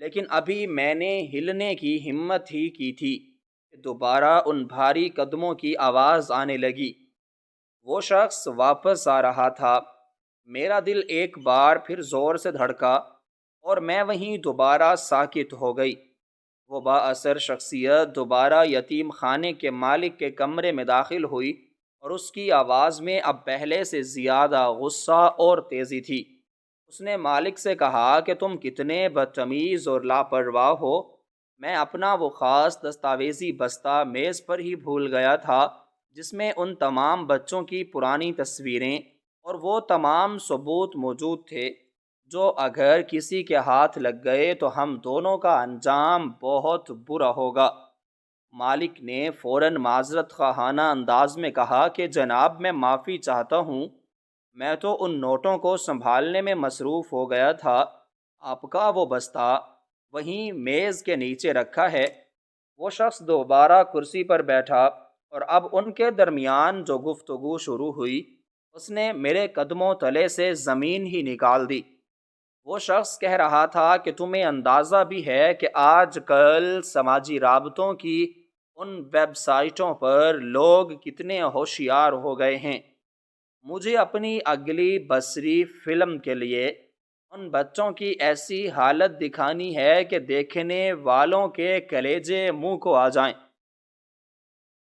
لیکن ابھی میں نے ہلنے کی ہمت ہی کی تھی کہ دوبارہ ان بھاری قدموں کی آواز آنے لگی۔ وہ شخص واپس آ رہا تھا۔ میرا دل ایک بار پھر زور سے دھڑکا، اور میں وہیں دوبارہ ساکت ہو گئی۔ وہ با اثر شخصیت دوبارہ یتیم خانے کے مالک کے کمرے میں داخل ہوئی، اور اس کی آواز میں اب پہلے سے زیادہ غصہ اور تیزی تھی۔ اس نے مالک سے کہا کہ تم کتنے بدتمیز اور لاپرواہ ہو۔ میں اپنا وہ خاص دستاویزی بستہ میز پر ہی بھول گیا تھا جس میں ان تمام بچوں کی پرانی تصویریں اور وہ تمام ثبوت موجود تھے جو اگر کسی کے ہاتھ لگ گئے تو ہم دونوں کا انجام بہت برا ہوگا۔ مالک نے فوراً معذرت خواہانہ انداز میں کہا کہ جناب، میں معافی چاہتا ہوں، میں تو ان نوٹوں کو سنبھالنے میں مصروف ہو گیا تھا۔ آپ کا وہ بستہ وہیں میز کے نیچے رکھا ہے۔ وہ شخص دوبارہ کرسی پر بیٹھا، اور اب ان کے درمیان جو گفتگو شروع ہوئی اس نے میرے قدموں تلے سے زمین ہی نکال دی۔ وہ شخص کہہ رہا تھا کہ تمہیں اندازہ بھی ہے کہ آج کل سماجی رابطوں کی ان ویب سائٹوں پر لوگ کتنے ہوشیار ہو گئے ہیں۔ مجھے اپنی اگلی بصری فلم کے لیے ان بچوں کی ایسی حالت دکھانی ہے کہ دیکھنے والوں کے کلیجے منہ کو آ جائیں۔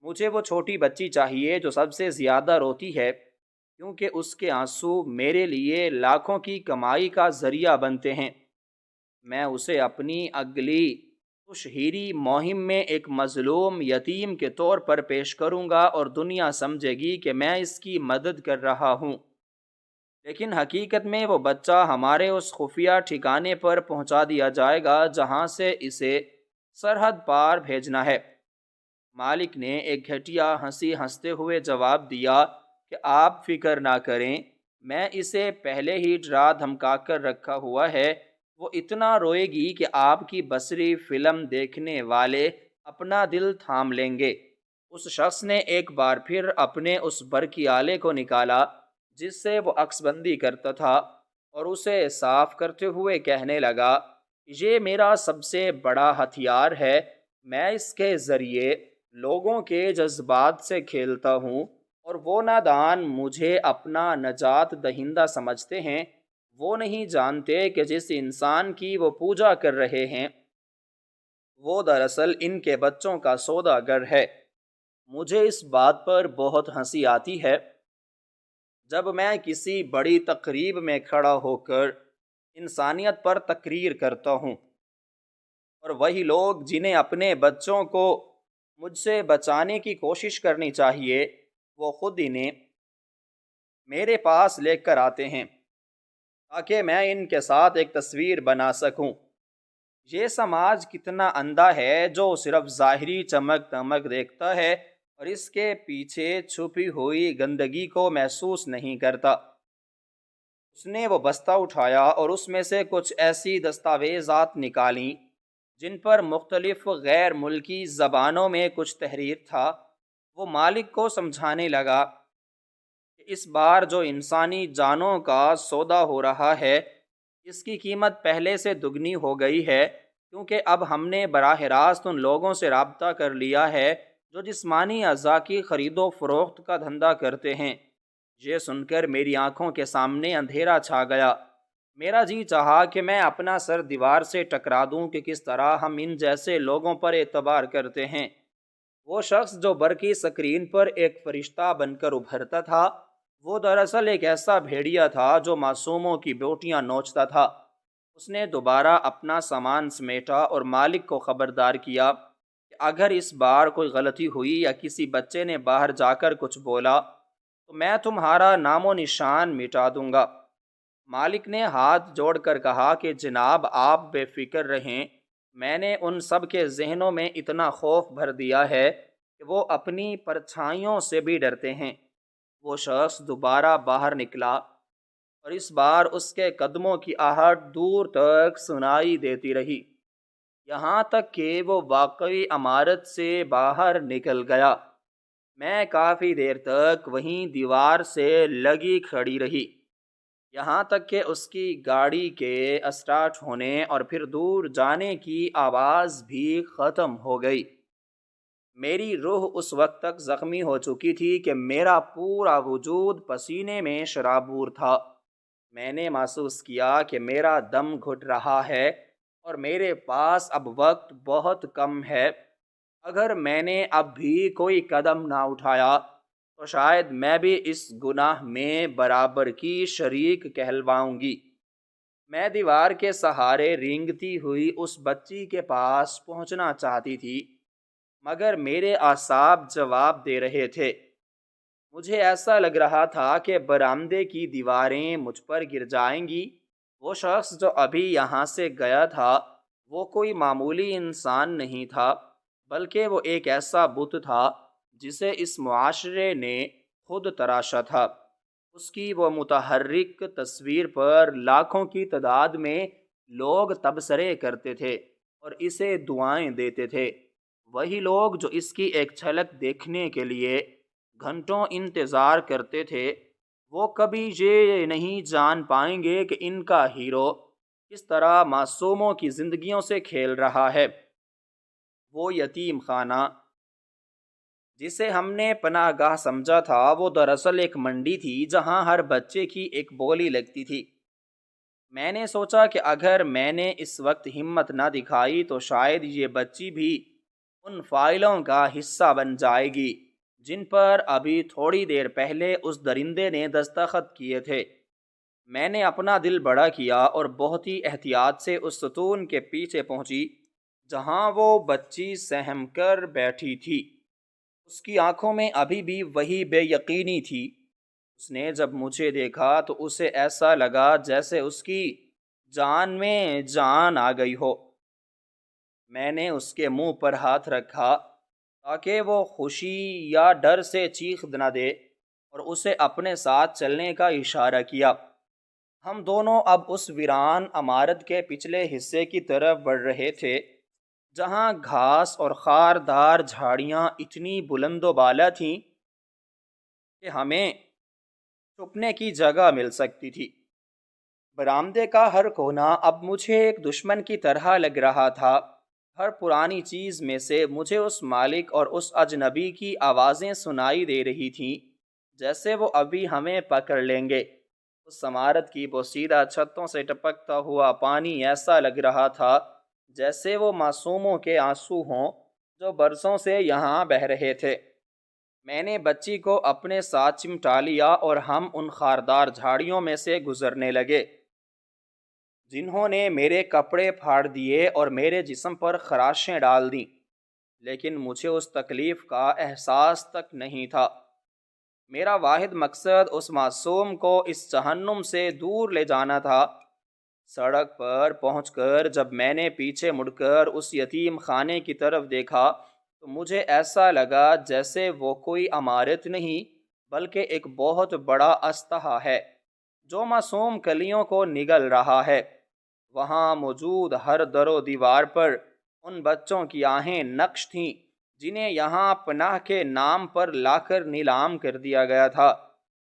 مجھے وہ چھوٹی بچی چاہیے جو سب سے زیادہ روتی ہے، کیونکہ اس کے آنسو میرے لیے لاکھوں کی کمائی کا ذریعہ بنتے ہیں۔ میں اسے اپنی اگلی تشہیری مہم میں ایک مظلوم یتیم کے طور پر پیش کروں گا، اور دنیا سمجھے گی کہ میں اس کی مدد کر رہا ہوں، لیکن حقیقت میں وہ بچہ ہمارے اس خفیہ ٹھکانے پر پہنچا دیا جائے گا جہاں سے اسے سرحد پار بھیجنا ہے۔ مالک نے ایک گھٹیا ہنسی ہنستے ہوئے جواب دیا کہ آپ فکر نہ کریں، میں اسے پہلے ہی ڈرا دھمکا کر رکھا ہوا ہے، وہ اتنا روئے گی کہ آپ کی بصری فلم دیکھنے والے اپنا دل تھام لیں گے۔ اس شخص نے ایک بار پھر اپنے اس برقی آلے کو نکالا جس سے وہ عکس بندی کرتا تھا، اور اسے صاف کرتے ہوئے کہنے لگا، یہ میرا سب سے بڑا ہتھیار ہے، میں اس کے ذریعے لوگوں کے جذبات سے کھیلتا ہوں، اور وہ نادان مجھے اپنا نجات دہندہ سمجھتے ہیں، وہ نہیں جانتے کہ جس انسان کی وہ پوجا کر رہے ہیں وہ دراصل ان کے بچوں کا سوداگر ہے۔ مجھے اس بات پر بہت ہنسی آتی ہے جب میں کسی بڑی تقریب میں کھڑا ہو کر انسانیت پر تقریر کرتا ہوں، اور وہی لوگ جنہیں اپنے بچوں کو مجھ سے بچانے کی کوشش کرنی چاہیے، وہ خود انہیں میرے پاس لے کر آتے ہیں تاکہ میں ان کے ساتھ ایک تصویر بنا سکوں۔ یہ سماج کتنا اندھا ہے جو صرف ظاہری چمک دمک دیکھتا ہے اور اس کے پیچھے چھپی ہوئی گندگی کو محسوس نہیں کرتا۔ اس نے وہ بستہ اٹھایا اور اس میں سے کچھ ایسی دستاویزات نکالیں جن پر مختلف غیر ملکی زبانوں میں کچھ تحریر تھا۔ وہ مالک کو سمجھانے لگا کہ اس بار جو انسانی جانوں کا سودا ہو رہا ہے، اس کی قیمت پہلے سے دگنی ہو گئی ہے، کیونکہ اب ہم نے براہ راست ان لوگوں سے رابطہ کر لیا ہے جو جسمانی اعضاء کی خرید و فروخت کا دھندا کرتے ہیں۔ یہ سن کر میری آنکھوں کے سامنے اندھیرا چھا گیا۔ میرا جی چاہا کہ میں اپنا سر دیوار سے ٹکرا دوں کہ کس طرح ہم ان جیسے لوگوں پر اعتبار کرتے ہیں۔ وہ شخص جو برقی سکرین پر ایک فرشتہ بن کر ابھرتا تھا، وہ دراصل ایک ایسا بھیڑیا تھا جو معصوموں کی بوٹیاں نوچتا تھا۔ اس نے دوبارہ اپنا سامان سمیٹا اور مالک کو خبردار کیا کہ اگر اس بار کوئی غلطی ہوئی یا کسی بچے نے باہر جا کر کچھ بولا تو میں تمہارا نام و نشان مٹا دوں گا۔ مالک نے ہاتھ جوڑ کر کہا کہ جناب آپ بے فکر رہیں، میں نے ان سب کے ذہنوں میں اتنا خوف بھر دیا ہے کہ وہ اپنی پرچھائیوں سے بھی ڈرتے ہیں۔ وہ شخص دوبارہ باہر نکلا اور اس بار اس کے قدموں کی آہٹ دور تک سنائی دیتی رہی، یہاں تک کہ وہ واقعی عمارت سے باہر نکل گیا۔ میں کافی دیر تک وہیں دیوار سے لگی کھڑی رہی، یہاں تک کہ اس کی گاڑی کے اسٹارٹ ہونے اور پھر دور جانے کی آواز بھی ختم ہو گئی۔ میری روح اس وقت تک زخمی ہو چکی تھی کہ میرا پورا وجود پسینے میں شرابور تھا۔ میں نے محسوس کیا کہ میرا دم گھٹ رہا ہے اور میرے پاس اب وقت بہت کم ہے۔ اگر میں نے اب بھی کوئی قدم نہ اٹھایا تو شاید میں بھی اس گناہ میں برابر کی شریک کہلواؤں گی۔ میں دیوار کے سہارے رینگتی ہوئی اس بچی کے پاس پہنچنا چاہتی تھی، مگر میرے اعصاب جواب دے رہے تھے۔ مجھے ایسا لگ رہا تھا کہ برآمدے کی دیواریں مجھ پر گر جائیں گی۔ وہ شخص جو ابھی یہاں سے گیا تھا وہ کوئی معمولی انسان نہیں تھا، بلکہ وہ ایک ایسا بت تھا جسے اس معاشرے نے خود تراشا تھا۔ اس کی وہ متحرک تصویر پر لاکھوں کی تعداد میں لوگ تبصرے کرتے تھے اور اسے دعائیں دیتے تھے، وہی لوگ جو اس کی ایک جھلک دیکھنے کے لیے گھنٹوں انتظار کرتے تھے۔ وہ کبھی یہ نہیں جان پائیں گے کہ ان کا ہیرو کس طرح معصوموں کی زندگیوں سے کھیل رہا ہے۔ وہ یتیم خانہ جسے ہم نے پناہ گاہ سمجھا تھا، وہ دراصل ایک منڈی تھی جہاں ہر بچے کی ایک بولی لگتی تھی۔ میں نے سوچا کہ اگر میں نے اس وقت ہمت نہ دکھائی تو شاید یہ بچی بھی ان فائلوں کا حصہ بن جائے گی جن پر ابھی تھوڑی دیر پہلے اس درندے نے دستخط کیے تھے۔ میں نے اپنا دل بڑا کیا اور بہت ہی احتیاط سے اس ستون کے پیچھے پہنچی جہاں وہ بچی سہم کر بیٹھی تھی۔ اس کی آنکھوں میں ابھی بھی وہی بے یقینی تھی۔ اس نے جب مجھے دیکھا تو اسے ایسا لگا جیسے اس کی جان میں جان آ گئی ہو۔ میں نے اس کے منہ پر ہاتھ رکھا تاکہ وہ خوشی یا ڈر سے چیخ نہ دے، اور اسے اپنے ساتھ چلنے کا اشارہ کیا۔ ہم دونوں اب اس ویران عمارت کے پچھلے حصے کی طرف بڑھ رہے تھے، جہاں گھاس اور خاردار جھاڑیاں اتنی بلند و بالا تھیں کہ ہمیں چھپنے کی جگہ مل سکتی تھی۔ برآمدے کا ہر کونا اب مجھے ایک دشمن کی طرح لگ رہا تھا۔ ہر پرانی چیز میں سے مجھے اس مالک اور اس اجنبی کی آوازیں سنائی دے رہی تھیں، جیسے وہ ابھی ہمیں پکڑ لیں گے۔ اس عمارت کی بوسیدہ چھتوں سے ٹپکتا ہوا پانی ایسا لگ رہا تھا جیسے وہ معصوموں کے آنسو ہوں جو برسوں سے یہاں بہہ رہے تھے۔ میں نے بچی کو اپنے ساتھ چمٹا لیا اور ہم ان خاردار جھاڑیوں میں سے گزرنے لگے، جنہوں نے میرے کپڑے پھاڑ دیے اور میرے جسم پر خراشیں ڈال دیں، لیکن مجھے اس تکلیف کا احساس تک نہیں تھا۔ میرا واحد مقصد اس معصوم کو اس جہنم سے دور لے جانا تھا۔ سڑک پر پہنچ کر جب میں نے پیچھے مڑ کر اس یتیم خانے کی طرف دیکھا تو مجھے ایسا لگا جیسے وہ کوئی عمارت نہیں بلکہ ایک بہت بڑا اژدہا ہے جو معصوم کلیوں کو نگل رہا ہے۔ وہاں موجود ہر در و دیوار پر ان بچوں کی آہیں نقش تھیں جنہیں یہاں پناہ کے نام پر لا کر نیلام کر دیا گیا تھا۔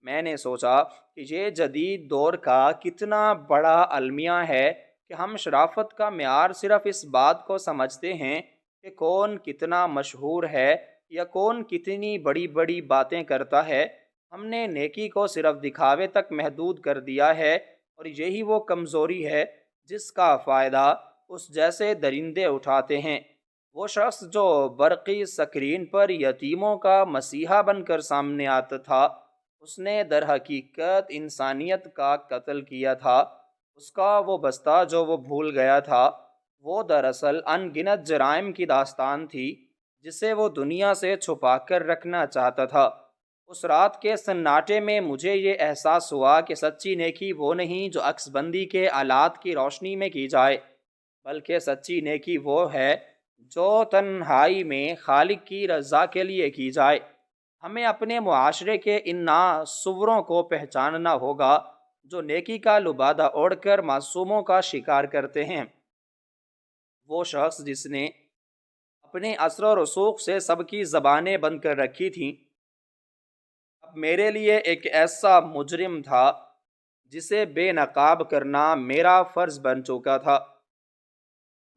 میں نے سوچا کہ یہ جدید دور کا کتنا بڑا المیہ ہے کہ ہم شرافت کا معیار صرف اس بات کو سمجھتے ہیں کہ کون کتنا مشہور ہے یا کون کتنی بڑی بڑی باتیں کرتا ہے۔ ہم نے نیکی کو صرف دکھاوے تک محدود کر دیا ہے، اور یہی وہ کمزوری ہے جس کا فائدہ اس جیسے درندے اٹھاتے ہیں۔ وہ شخص جو برقی سکرین پر یتیموں کا مسیحا بن کر سامنے آتا تھا، اس نے در حقیقت انسانیت کا قتل کیا تھا۔ اس کا وہ بستہ جو وہ بھول گیا تھا، وہ دراصل ان گنت جرائم کی داستان تھی جسے وہ دنیا سے چھپا کر رکھنا چاہتا تھا۔ اس رات کے سناٹے میں مجھے یہ احساس ہوا کہ سچی نیکی وہ نہیں جو عکس بندی کے آلات کی روشنی میں کی جائے، بلکہ سچی نیکی وہ ہے جو تنہائی میں خالق کی رضا کے لیے کی جائے۔ ہمیں اپنے معاشرے کے ان ناصوروں کو پہچاننا ہوگا جو نیکی کا لبادہ اوڑھ کر معصوموں کا شکار کرتے ہیں۔ وہ شخص جس نے اپنے اثر و رسوخ سے سب کی زبانیں بند کر رکھی تھیں، اب میرے لیے ایک ایسا مجرم تھا جسے بے نقاب کرنا میرا فرض بن چکا تھا۔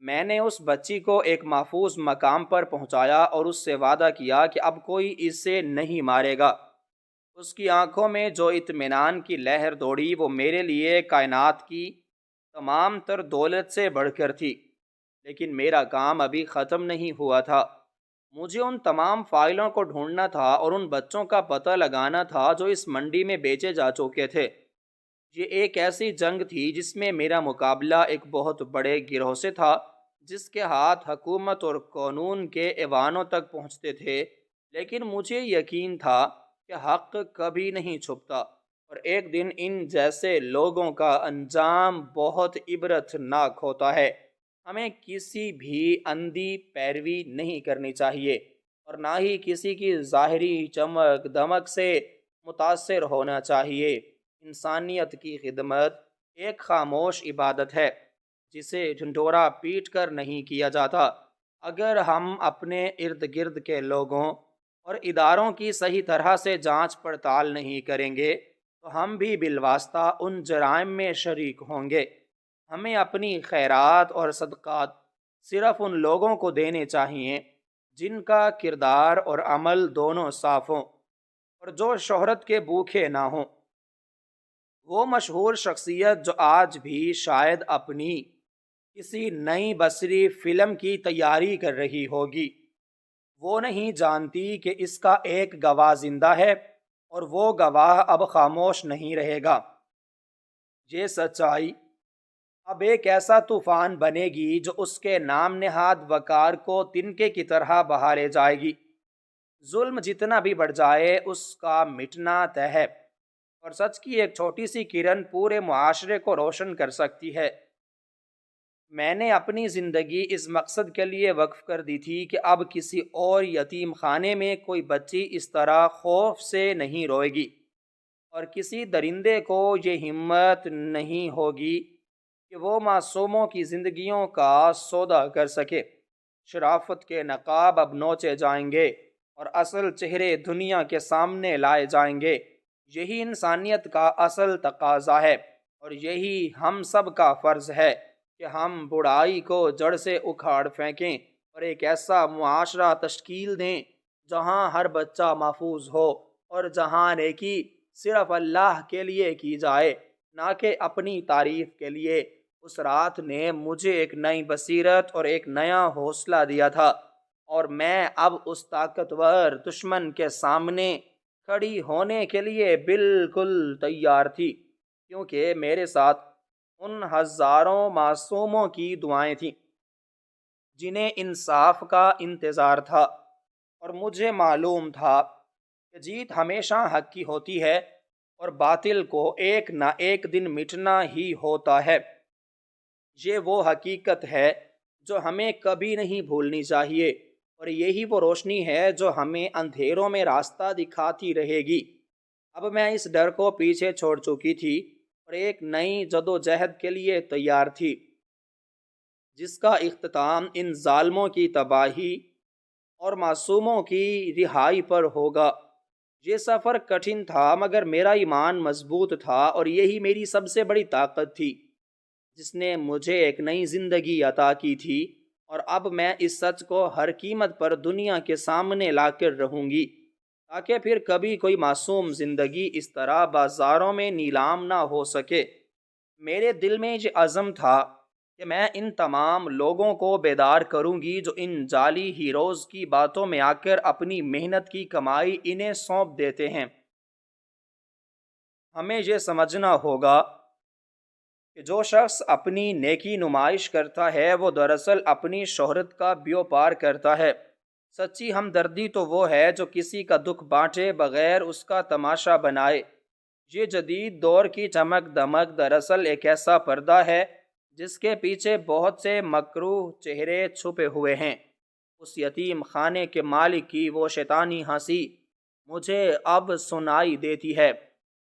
میں نے اس بچی کو ایک محفوظ مقام پر پہنچایا اور اس سے وعدہ کیا کہ اب کوئی اسے نہیں مارے گا۔ اس کی آنکھوں میں جو اطمینان کی لہر دوڑی وہ میرے لیے کائنات کی تمام تر دولت سے بڑھ کر تھی۔ لیکن میرا کام ابھی ختم نہیں ہوا تھا۔ مجھے ان تمام فائلوں کو ڈھونڈنا تھا اور ان بچوں کا پتہ لگانا تھا جو اس منڈی میں بیچے جا چکے تھے۔ یہ ایک ایسی جنگ تھی جس میں میرا مقابلہ ایک بہت بڑے گروہ سے تھا جس کے ہاتھ حکومت اور قانون کے ایوانوں تک پہنچتے تھے، لیکن مجھے یقین تھا کہ حق کبھی نہیں چھپتا، اور ایک دن ان جیسے لوگوں کا انجام بہت عبرت ناک ہوتا ہے۔ ہمیں کسی بھی اندھی پیروی نہیں کرنی چاہیے، اور نہ ہی کسی کی ظاہری چمک دمک سے متاثر ہونا چاہیے۔ انسانیت کی خدمت ایک خاموش عبادت ہے جسے ڈھنڈورا پیٹ کر نہیں کیا جاتا۔ اگر ہم اپنے ارد گرد کے لوگوں اور اداروں کی صحیح طرح سے جانچ پڑتال نہیں کریں گے تو ہم بھی بالواسطہ ان جرائم میں شریک ہوں گے۔ ہمیں اپنی خیرات اور صدقات صرف ان لوگوں کو دینے چاہیے جن کا کردار اور عمل دونوں صاف ہوں اور جو شہرت کے بھوکے نہ ہوں۔ وہ مشہور شخصیت جو آج بھی شاید اپنی کسی نئی بصری فلم کی تیاری کر رہی ہوگی، وہ نہیں جانتی کہ اس کا ایک گواہ زندہ ہے اور وہ گواہ اب خاموش نہیں رہے گا۔ یہ سچائی اب ایک ایسا طوفان بنے گی جو اس کے نام نہاد وقار کو تنکے کی طرح بہا لے جائے گی۔ ظلم جتنا بھی بڑھ جائے اس کا مٹنا طے ہے، اور سچ کی ایک چھوٹی سی کرن پورے معاشرے کو روشن کر سکتی ہے۔ میں نے اپنی زندگی اس مقصد کے لیے وقف کر دی تھی کہ اب کسی اور یتیم خانے میں کوئی بچی اس طرح خوف سے نہیں روئے گی، اور کسی درندے کو یہ ہمت نہیں ہوگی کہ وہ معصوموں کی زندگیوں کا سودا کر سکے۔ شرافت کے نقاب اب نوچے جائیں گے اور اصل چہرے دنیا کے سامنے لائے جائیں گے۔ یہی انسانیت کا اصل تقاضا ہے، اور یہی ہم سب کا فرض ہے کہ ہم برائی کو جڑ سے اکھاڑ پھینکیں اور ایک ایسا معاشرہ تشکیل دیں جہاں ہر بچہ محفوظ ہو، اور جہاں نیکی صرف اللہ کے لیے کی جائے، نہ کہ اپنی تعریف کے لیے۔ اس رات نے مجھے ایک نئی بصیرت اور ایک نیا حوصلہ دیا تھا، اور میں اب اس طاقتور دشمن کے سامنے کھڑی ہونے کے لیے بالکل تیار تھی، کیونکہ میرے ساتھ ان ہزاروں معصوموں کی دعائیں تھیں جنہیں انصاف کا انتظار تھا، اور مجھے معلوم تھا کہ جیت ہمیشہ حق کی ہوتی ہے اور باطل کو ایک نہ ایک دن مٹنا ہی ہوتا ہے۔ یہ وہ حقیقت ہے جو ہمیں کبھی نہیں بھولنی چاہیے، اور یہی وہ روشنی ہے جو ہمیں اندھیروں میں راستہ دکھاتی رہے گی۔ اب میں اس ڈر کو پیچھے چھوڑ چکی تھی اور ایک نئی جدوجہد کے لیے تیار تھی، جس کا اختتام ان ظالموں کی تباہی اور معصوموں کی رہائی پر ہوگا۔ یہ سفر کٹھن تھا، مگر میرا ایمان مضبوط تھا، اور یہی میری سب سے بڑی طاقت تھی جس نے مجھے ایک نئی زندگی عطا کی تھی، اور اب میں اس سچ کو ہر قیمت پر دنیا کے سامنے لا کر رہوں گی، تاکہ پھر کبھی کوئی معصوم زندگی اس طرح بازاروں میں نیلام نہ ہو سکے۔ میرے دل میں یہ عزم تھا کہ میں ان تمام لوگوں کو بیدار کروں گی جو ان جعلی ہیروز کی باتوں میں آ کر اپنی محنت کی کمائی انہیں سونپ دیتے ہیں۔ ہمیں یہ سمجھنا ہوگا کہ جو شخص اپنی نیکی نمائش کرتا ہے وہ دراصل اپنی شہرت کا بیوپار کرتا ہے۔ سچی ہمدردی تو وہ ہے جو کسی کا دکھ بانٹے بغیر اس کا تماشا بنائے۔ یہ جدید دور کی چمک دمک دراصل ایک ایسا پردہ ہے جس کے پیچھے بہت سے مکروہ چہرے چھپے ہوئے ہیں۔ اس یتیم خانے کے مالک کی وہ شیطانی ہنسی مجھے اب سنائی دیتی ہے،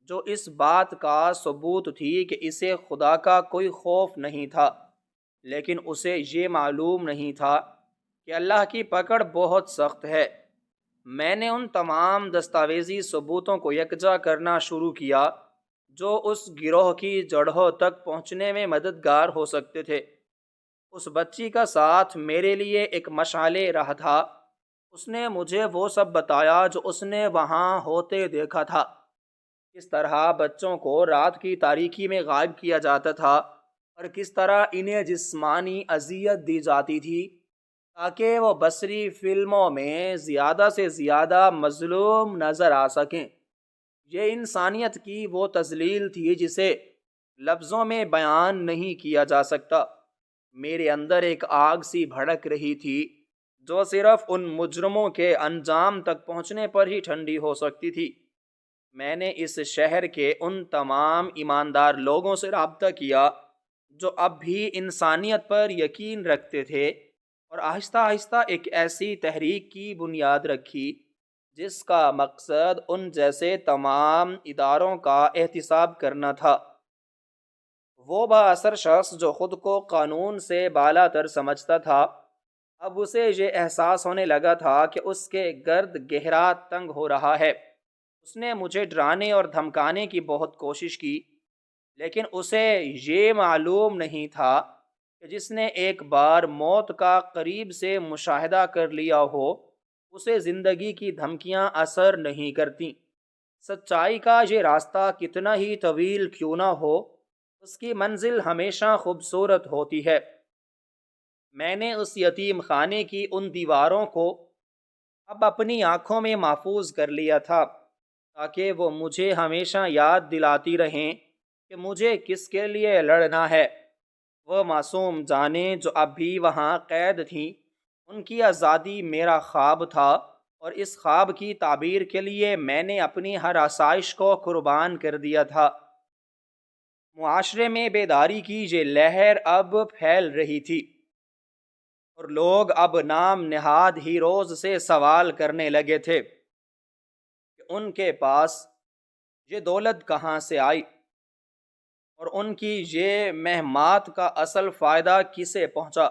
جو اس بات کا ثبوت تھی کہ اسے خدا کا کوئی خوف نہیں تھا، لیکن اسے یہ معلوم نہیں تھا کہ اللہ کی پکڑ بہت سخت ہے۔ میں نے ان تمام دستاویزی ثبوتوں کو یکجا کرنا شروع کیا جو اس گروہ کی جڑوں تک پہنچنے میں مددگار ہو سکتے تھے۔ اس بچی کا ساتھ میرے لیے ایک مشعل راہ تھا۔ اس نے مجھے وہ سب بتایا جو اس نے وہاں ہوتے دیکھا تھا، کس طرح بچوں کو رات کی تاریکی میں غائب کیا جاتا تھا، اور کس طرح انہیں جسمانی اذیت دی جاتی تھی تاکہ وہ بصری فلموں میں زیادہ سے زیادہ مظلوم نظر آ سکیں۔ یہ انسانیت کی وہ تذلیل تھی جسے لفظوں میں بیان نہیں کیا جا سکتا۔ میرے اندر ایک آگ سی بھڑک رہی تھی جو صرف ان مجرموں کے انجام تک پہنچنے پر ہی ٹھنڈی ہو سکتی تھی۔ میں نے اس شہر کے ان تمام ایماندار لوگوں سے رابطہ کیا جو اب بھی انسانیت پر یقین رکھتے تھے، اور آہستہ آہستہ ایک ایسی تحریک کی بنیاد رکھی جس کا مقصد ان جیسے تمام اداروں کا احتساب کرنا تھا۔ وہ با اثر شخص جو خود کو قانون سے بالا تر سمجھتا تھا، اب اسے یہ احساس ہونے لگا تھا کہ اس کے گرد گہرا تنگ ہو رہا ہے۔ اس نے مجھے ڈرانے اور دھمکانے کی بہت کوشش کی، لیکن اسے یہ معلوم نہیں تھا کہ جس نے ایک بار موت کا قریب سے مشاہدہ کر لیا ہو، اسے زندگی کی دھمکیاں اثر نہیں کرتیں۔ سچائی کا یہ راستہ کتنا ہی طویل کیوں نہ ہو، اس کی منزل ہمیشہ خوبصورت ہوتی ہے۔ میں نے اس یتیم خانے کی ان دیواروں کو اب اپنی آنکھوں میں محفوظ کر لیا تھا، تاکہ وہ مجھے ہمیشہ یاد دلاتی رہیں کہ مجھے کس کے لیے لڑنا ہے۔ وہ معصوم جانیں جو اب بھی وہاں قید تھیں، ان کی آزادی میرا خواب تھا، اور اس خواب کی تعبیر کے لیے میں نے اپنی ہر آسائش کو قربان کر دیا تھا۔ معاشرے میں بیداری کی یہ لہر اب پھیل رہی تھی، اور لوگ اب نام نہاد ہیروز سے سوال کرنے لگے تھے کہ ان کے پاس یہ دولت کہاں سے آئی، اور ان کی یہ مہمات کا اصل فائدہ کسے پہنچا۔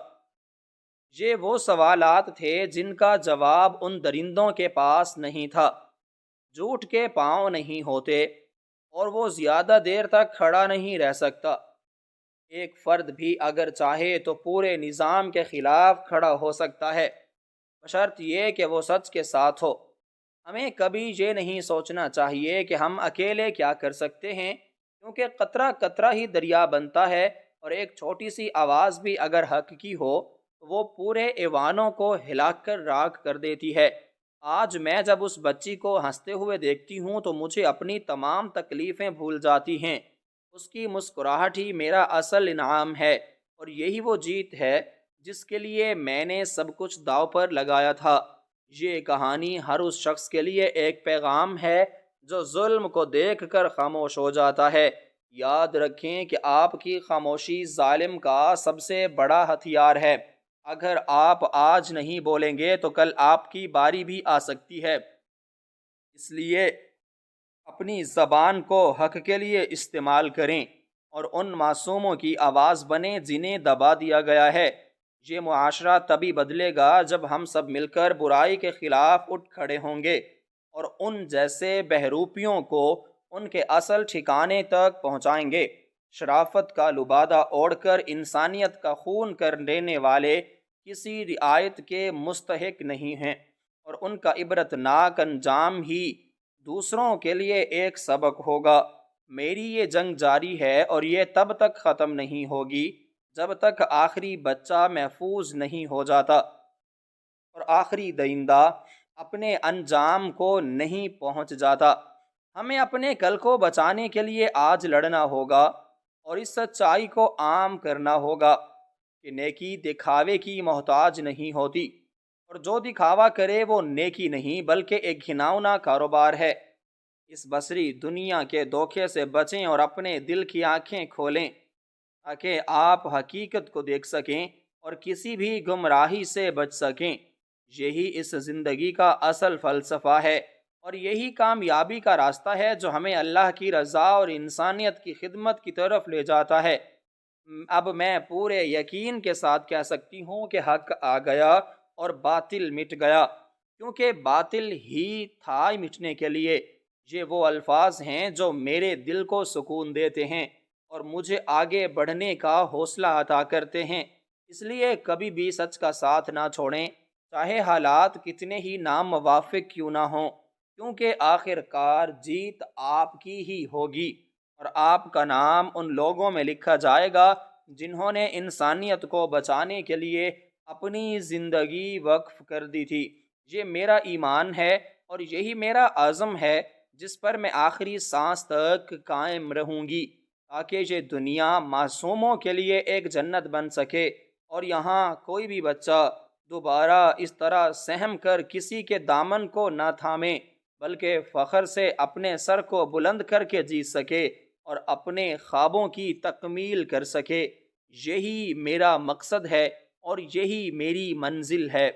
یہ وہ سوالات تھے جن کا جواب ان درندوں کے پاس نہیں تھا۔ جھوٹ کے پاؤں نہیں ہوتے، اور وہ زیادہ دیر تک کھڑا نہیں رہ سکتا۔ ایک فرد بھی اگر چاہے تو پورے نظام کے خلاف کھڑا ہو سکتا ہے، بشرط یہ کہ وہ سچ کے ساتھ ہو۔ ہمیں کبھی یہ نہیں سوچنا چاہیے کہ ہم اکیلے کیا کر سکتے ہیں، کیونکہ قطرہ قطرہ ہی دریا بنتا ہے، اور ایک چھوٹی سی آواز بھی اگر حق کی ہو تو وہ پورے ایوانوں کو ہلا کر راکھ کر دیتی ہے۔ آج میں جب اس بچی کو ہنستے ہوئے دیکھتی ہوں تو مجھے اپنی تمام تکلیفیں بھول جاتی ہیں۔ اس کی مسکراہٹ ہی میرا اصل انعام ہے، اور یہی وہ جیت ہے جس کے لیے میں نے سب کچھ داؤ پر لگایا تھا۔ یہ کہانی ہر اس شخص کے لیے ایک پیغام ہے جو ظلم کو دیکھ کر خاموش ہو جاتا ہے۔ یاد رکھیں کہ آپ کی خاموشی ظالم کا سب سے بڑا ہتھیار ہے۔ اگر آپ آج نہیں بولیں گے تو کل آپ کی باری بھی آ سکتی ہے۔ اس لیے اپنی زبان کو حق کے لیے استعمال کریں، اور ان معصوموں کی آواز بنیں جنہیں دبا دیا گیا ہے۔ یہ معاشرہ تبھی بدلے گا جب ہم سب مل کر برائی کے خلاف اٹھ کھڑے ہوں گے، اور ان جیسے بہروپیوں کو ان کے اصل ٹھکانے تک پہنچائیں گے۔ شرافت کا لبادہ اوڑھ کر انسانیت کا خون کر دینے والے کسی رعایت کے مستحق نہیں ہیں، اور ان کا عبرت ناک انجام ہی دوسروں کے لیے ایک سبق ہوگا۔ میری یہ جنگ جاری ہے، اور یہ تب تک ختم نہیں ہوگی جب تک آخری بچہ محفوظ نہیں ہو جاتا، اور آخری درندہ اپنے انجام کو نہیں پہنچ جاتا۔ ہمیں اپنے کل کو بچانے کے لیے آج لڑنا ہوگا، اور اس سچائی کو عام کرنا ہوگا کہ نیکی دکھاوے کی محتاج نہیں ہوتی، اور جو دکھاوا کرے وہ نیکی نہیں بلکہ ایک گھناؤنا کاروبار ہے۔ اس بصری دنیا کے دھوکے سے بچیں اور اپنے دل کی آنکھیں کھولیں، تاکہ آپ حقیقت کو دیکھ سکیں اور کسی بھی گمراہی سے بچ سکیں۔ یہی اس زندگی کا اصل فلسفہ ہے، اور یہی کامیابی کا راستہ ہے جو ہمیں اللہ کی رضا اور انسانیت کی خدمت کی طرف لے جاتا ہے۔ اب میں پورے یقین کے ساتھ کہہ سکتی ہوں کہ حق آ گیا اور باطل مٹ گیا، کیونکہ باطل ہی تھا مٹنے کے لیے۔ یہ وہ الفاظ ہیں جو میرے دل کو سکون دیتے ہیں اور مجھے آگے بڑھنے کا حوصلہ عطا کرتے ہیں۔ اس لیے کبھی بھی سچ کا ساتھ نہ چھوڑیں، چاہے حالات کتنے ہی ناموافق کیوں نہ ہوں، کیونکہ آخر کار جیت آپ کی ہی ہوگی، اور آپ کا نام ان لوگوں میں لکھا جائے گا جنہوں نے انسانیت کو بچانے کے لیے اپنی زندگی وقف کر دی تھی۔ یہ میرا ایمان ہے، اور یہی میرا عزم ہے جس پر میں آخری سانس تک قائم رہوں گی، تاکہ یہ دنیا معصوموں کے لیے ایک جنت بن سکے، اور یہاں کوئی بھی بچہ دوبارہ اس طرح سہم کر کسی کے دامن کو نہ تھامے، بلکہ فخر سے اپنے سر کو بلند کر کے جی سکے اور اپنے خوابوں کی تکمیل کر سکے۔ یہی میرا مقصد ہے، اور یہی میری منزل ہے۔